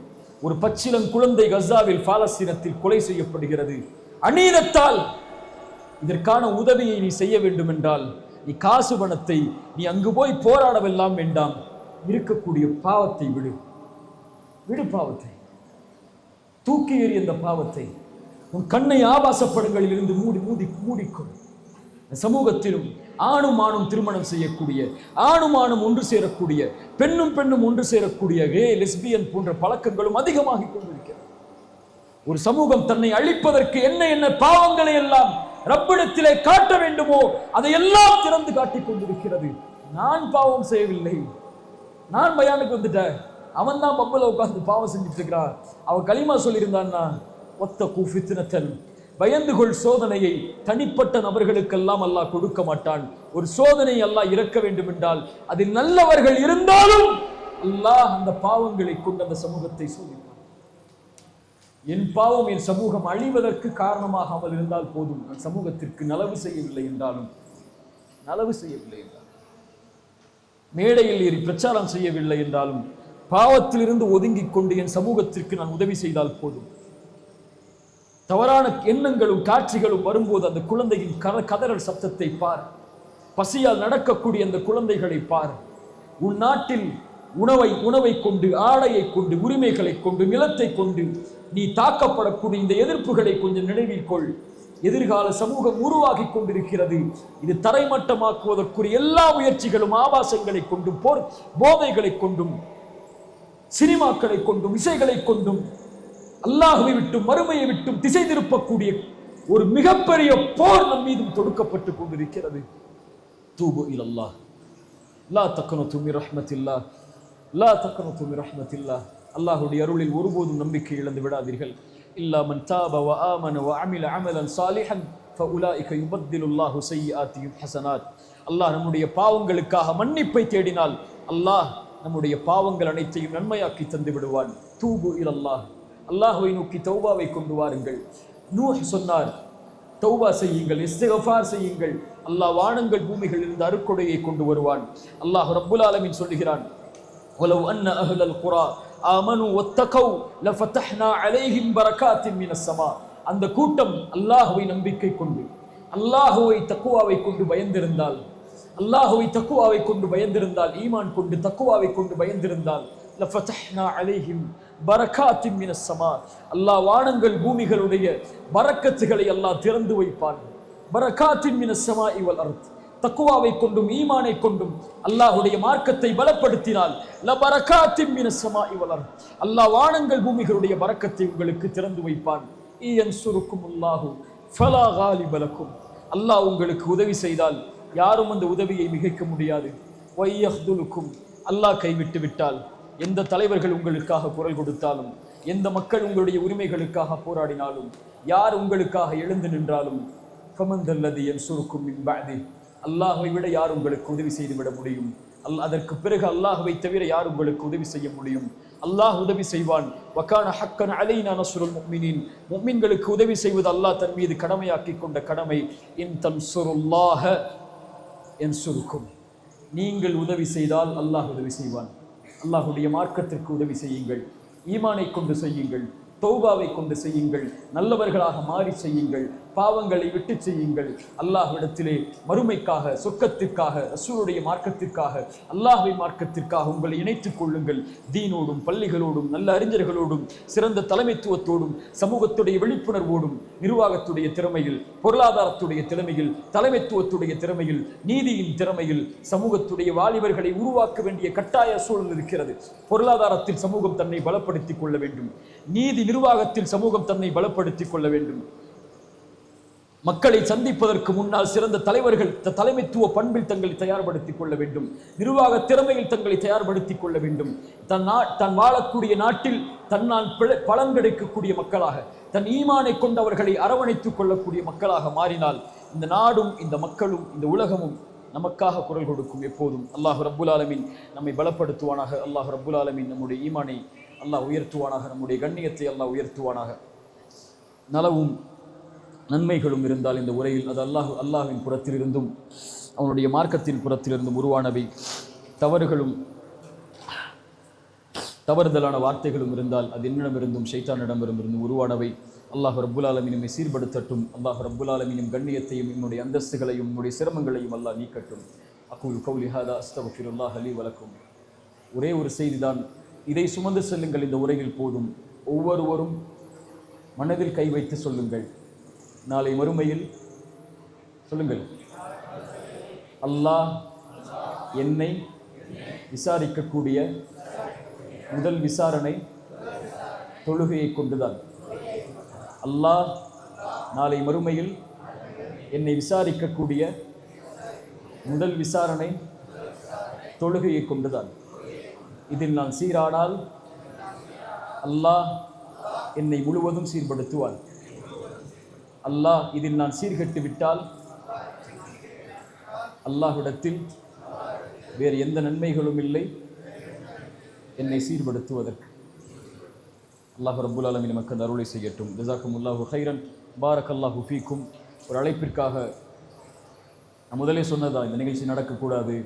ஒரு பச்சிளம் குழந்தை கஸாவில் பாலஸ்தீனத்தில் கொலை செய்யப்படுகிறது. அநீதத்தால் இதற்கான உதவியை நீ செய்ய வேண்டும் என்றால் நீ காசு பணத்தை நீ அங்கு போய் போராடவெல்லாம் வேண்டாம். இருக்கக்கூடிய பாவத்தை விடு. விடு பாவத்தை, தூக்கி எறி அந்த பாவத்தை. உன் கண்ணை ஆபாசப்படங்களில் இருந்து மூடிக்கொள். சமூகத்திலும் ஆணும் ஆணும் திருமணம் செய்யக்கூடிய, ஆணும் ஆணும் ஒன்று சேரக்கூடிய, பெண்ணும் பெண்ணும் ஒன்று சேரக்கூடிய கே லெஸ்பியன் போன்ற பழக்கங்களும் அதிகமாகி கொண்டிருக்கிறது. ஒரு சமூகம் தன்னை அழிப்பதற்கு என்ன பாவங்களை எல்லாம் ரப்பிடத்திலே காட்ட வேண்டுமோ அதையெல்லாம் திறந்து காட்டிக் கொண்டிருக்கிறது. நான் பாவம் செய்யவில்லை, நான் பயானுக்கு வந்துட்டேன், அவன் தான் பப்புல உட்கார்ந்து பாவம் செஞ்சுட்டு இருக்கிறான், அவன் களிமா சொல்லியிருந்தான்னா ஒத்தகு ஃபித்னத்தன், பயந்து கொள் சோதனையை தனிப்பட்ட நபர்களுக்கெல்லாம் அல்லாஹ் கொடுக்க மாட்டான். ஒரு சோதனை அல்லாஹ் இறக்க வேண்டும் என்றால் அதில் நல்லவர்கள் இருந்தாலும் அல்லாஹ் அந்த பாவங்களை கொண்டு அந்த சமூகத்தை சோதிப்பான். என் பாவம் என் சமூகம் அழிவதற்கு காரணமாகாமல் இருந்தால் போதும். நான் சமூகத்திற்கு நலவு செய்யவில்லை என்றாலும் மேடையில் ஏறி பிரச்சாரம் செய்யவில்லை என்றாலும் பாவத்திலிருந்து ஒதுங்கிக் கொண்டு என் சமூகத்திற்கு நான் உதவி செய்தால் போதும். தவறான எண்ணங்களும் காட்சிகளும் வரும்போது அந்த குழந்தையின் கதறல் சத்தத்தை பார். பசியால் நடக்கக்கூடிய அந்த குழந்தைகளை பார். உன் நாட்டில் உணவை கொண்டு, ஆடையை கொண்டு, உரிமைகளை கொண்டு, நிலத்தை கொண்டு நீ தாக்கப்படக்கூடிய இந்த எதிர்ப்புகளை கொஞ்சம் நினைவில் கொள். எதிர்கால சமூகம் உருவாகி கொண்டிருக்கிறது. இது தரைமட்டமாக்குவதற்குரிய எல்லா முயற்சிகளும் ஆபாசங்களை கொண்டும், போதைகளை கொண்டும், சினிமாக்களை கொண்டும், இசைகளை கொண்டும், அல்லாஹ்வை விட்டும் மறுமையை விட்டும் திசை திருப்பக்கூடிய ஒரு மிகப்பெரிய போர் நம் மீதும் தொடுக்கப்பட்டு கொண்டிருக்கிறது. தூபு இலல்லாஹ், லா தக்னது மின் ரஹ்மத்தில்லாஹ். லா தக்னது மின் ரஹ்மத்தில்லாஹ், அல்லாஹ்வுடைய அருளில் ஒருபோதும் நம்பிக்கை இழந்து விடாதீர்கள். இல்லா மன் தாப வ ஆமன வ அமில அமலன் சாலிஹன் ஃபஉலாயிக யுபத்திலுல்லாஹு ஸய்யிஆத்திஹிம் ஹஸனாத். அல்லாஹ் நம்முடைய பாவங்களுக்காக மன்னிப்பை தேடினால் அல்லாஹ் நம்முடைய பாவங்கள் அனைத்தையும் நன்மையாக்கி தந்து விடுவான். தூபு இலல்லாஹ், அல்லாஹ்வை நோக்கி தௌபாவை கொண்டு வாருங்கள். நூஹ் சொன்னார், தௌபா செய்யுங்கள், இஸ்திக்ஃபார் செய்யுங்கள், அல்லாஹ் வானங்கள் பூமிகளில் இருந்து அருட்கொடையை கொண்டு வருவான். அல்லாஹ் ரப்புல் ஆலமீன் சொல்லுகிறான், வலவ் அன்ன அஹ்லல் குரா ஆமனு வத்தகவ் லஃபதஹ்னா அலைஹிம் பரகாத்தின் மினஸ் ஸமா. அந்த கூட்டம் அல்லாஹ்வை நம்பிக்கை கொண்டு, அல்லாஹ்வை தக்வாவை கொண்டு பயந்திருந்தால், அல்லாஹ்வை தக்வாவை கொண்டு பயந்திருந்தால், ஈமான் கொண்டு தக்வாவை கொண்டு பயந்திருந்தால், லஃபதஹ்னா அலைஹிம் பரகாத்தின் மினஸ் ஸமா, அல்லாஹ் வானங்கள் பூமிகளுடைய பரக்கத்துகளை அல்லாஹ் திறந்து வைப்பான். பரகாத்தின் மினஸ் ஸமாஇ வல் அர்த், தக்வாவை கொண்டும் ஈமானை கொண்டும் அல்லாஹ்வுடைய மார்க்கத்தை பலப்படுத்தினால் லபரகாத்தின் மினஸ் ஸமாஇ வல் அர்த், அல்லாஹ் வானங்கள் பூமிகளுடைய பரக்கத்தை உங்களுக்கு திறந்து வைப்பான். இயன்சுருக்குமுல்லாஹு ஃபலா காலிப லக்கும், அல்லாஹ் உங்களுக்கு உதவி செய்தால் யாரும் அந்த உதவியை மிகைக்க முடியாது. வய்யஹ்துலுக்கும், அல்லாஹ் கைவிட்டு விட்டால், எந்த தலைவர்கள் உங்களுக்காக குரல் கொடுத்தாலும், எந்த மக்கள் உங்களுடைய உரிமைகளுக்காக போராடினாலும், யார் உங்களுக்காக எழுந்து நின்றாலும், ஃபமந்தல்லதி யன்சுருக்கும் மின் பஅதி, அல்லாஹ்வை விட யார் உங்களுக்கு உதவி செய்து விட முடியும்? அதற்கு பிறகு அல்லாஹ்வை தவிர யார் உங்களுக்கு உதவி செய்ய முடியும்? அல்லாஹ் உதவி செய்வான். வகான ஹக்கன் அலைனா நஸ்ருல் முஃமினீன், முஃமின்களுக்கு உதவி செய்வது அல்லாஹ் தன் மீது கடமையாக்கி கொண்ட கடமை. இன் தன்சுருல்லாஹ யன்சுருக்கும், நீங்கள் உதவி செய்தால் அல்லாஹ் உதவி செய்வான். அல்லாஹ்வுடைய மார்க்கத்திற்கு உதவி செய்யுங்கள், ஈமானை கொண்டு செய்யுங்கள், தௌபாவை கொண்டு செய்யுங்கள், நல்லவர்களாக மாறி செய்யுங்கள், பாவங்களை விட்டு செய்யுங்கள். அல்லாஹ்விடத்திலே மறுமைக்காக, சொர்க்கத்திற்காக, ரசூலுடைய மார்க்கத்திற்காக, அல்லாஹ்வின் மார்க்கத்திற்காக உங்களை இணைத்துக் கொள்ளுங்கள். தீனோடும், பள்ளிகளோடும், நல்ல அறிஞர்களோடும், சிறந்த தலைமைத்துவத்தோடும், சமூகத்துடைய விழிப்புணர்வோடும், நிர்வாகத்துடைய திறமையில், பொருளாதாரத்துடைய திறமையில், தலைமைத்துவத்துடைய திறமையில், நீதியின் திறமையில் சமூகத்துடைய வாலிபர்களை உருவாக்க வேண்டிய கட்டாய சூழல் இருக்கிறது. பொருளாதாரத்தில் சமூகம் தன்னை பலப்படுத்திக் கொள்ள வேண்டும். நீதி நிர்வாகத்தில் சமூகம் தன்னை பலப்படுத்திக் கொள்ள வேண்டும். மக்களை சந்திப்பதற்கு முன்னால் சிறந்த தலைவர்கள் தலைமைத்துவ பண்பில் தங்களை தயார்படுத்திக் கொள்ள வேண்டும். நிர்வாக திறமையில் தங்களை தயார்படுத்திக் கொள்ள வேண்டும். தன் வாழக்கூடிய நாட்டில் தன்னால் பலன் கிடைக்கக்கூடிய மக்களாக, தன் ஈமானை கொண்டவர்களை அரவணைத்துக் கொள்ளக்கூடிய மக்களாக மாறினால் இந்த நாடும், இந்த மக்களும், இந்த உலகமும் நமக்காக குரல் கொடுக்கும். எப்போதும் அல்லாஹ் ரப்புல் ஆலமீன் நம்மை பலப்படுத்துவானாக. அல்லாஹ் ரப்புல் ஆலமீன் நம்முடைய ஈமானை அல்லாஹ் உயர்த்துவானாக, நம்முடைய கண்ணியத்தை அல்லாஹ் உயர்த்துவானாக. நலவும் நன்மைகளும் இருந்தால் இந்த உரையில் அது அல்லாஹ்வின் புறத்திலிருந்தும் அவனுடைய மார்க்கத்தின் புறத்திலிருந்தும் உருவானவை. தவறுகளும் தவறுதலான வார்த்தைகளும் இருந்தால் அது என்னிடமிருந்தும் ஷைத்தானிடமிருந்தும் உருவானவை. அல்லாஹ் ரப்புல் ஆலமீன் நம்மை சீர்படுத்தட்டும். அல்லாஹ் ரப்புல் ஆலமீன் கண்ணியத்தையும் என்னுடைய அந்தஸ்துகளையும் என்னுடைய சிரமங்களையும் அல்லாஹ் நீக்கட்டும். அகூல் கௌலி ஹாதா அஸ்தக்ஃபிருல்லாஹ் லீ வ லக்கும். ஒரே ஒரு செய்திதான், இதை சுமந்து செல்லுங்கள். இந்த உரையில் போதும். ஒவ்வொருவரும் மனதில் கை வைத்து சொல்லுங்கள். நாளை மறுமையில் சொல்லுங்கள், அல்லாஹ் என்னை விசாரிக்கக்கூடிய முதல் விசாரணை தொழுகையை கொண்டுதான். அல்லாஹ் நாளை மறுமையில் என்னை விசாரிக்கக்கூடிய முதல் விசாரணை தொழுகையை கொண்டுதான். இதில் நான் சீரானால் அல்லாஹ் என்னை முழுவதும் சீர்படுத்துவான். அல்லாஹ் இதில் நான் சீர்கெட்டு விட்டால் அல்லாஹ்விடத்தில் வேறு எந்த நன்மைகளும் இல்லை என்னை சீர்படுத்துவதற்கு. அல்லாஹ் ரப்புல் ஆலமீன் நமக்கு அந்த அருளை செய்யட்டும். ஜஸாக்குமுல்லாஹு ஹைரன், பாரக்கல்லாஹு ஃபீக்கும். ஒரு அழைப்பிற்காக நான் முதலே சொன்னதா இந்த நிகழ்ச்சி நடக்கக்கூடாது,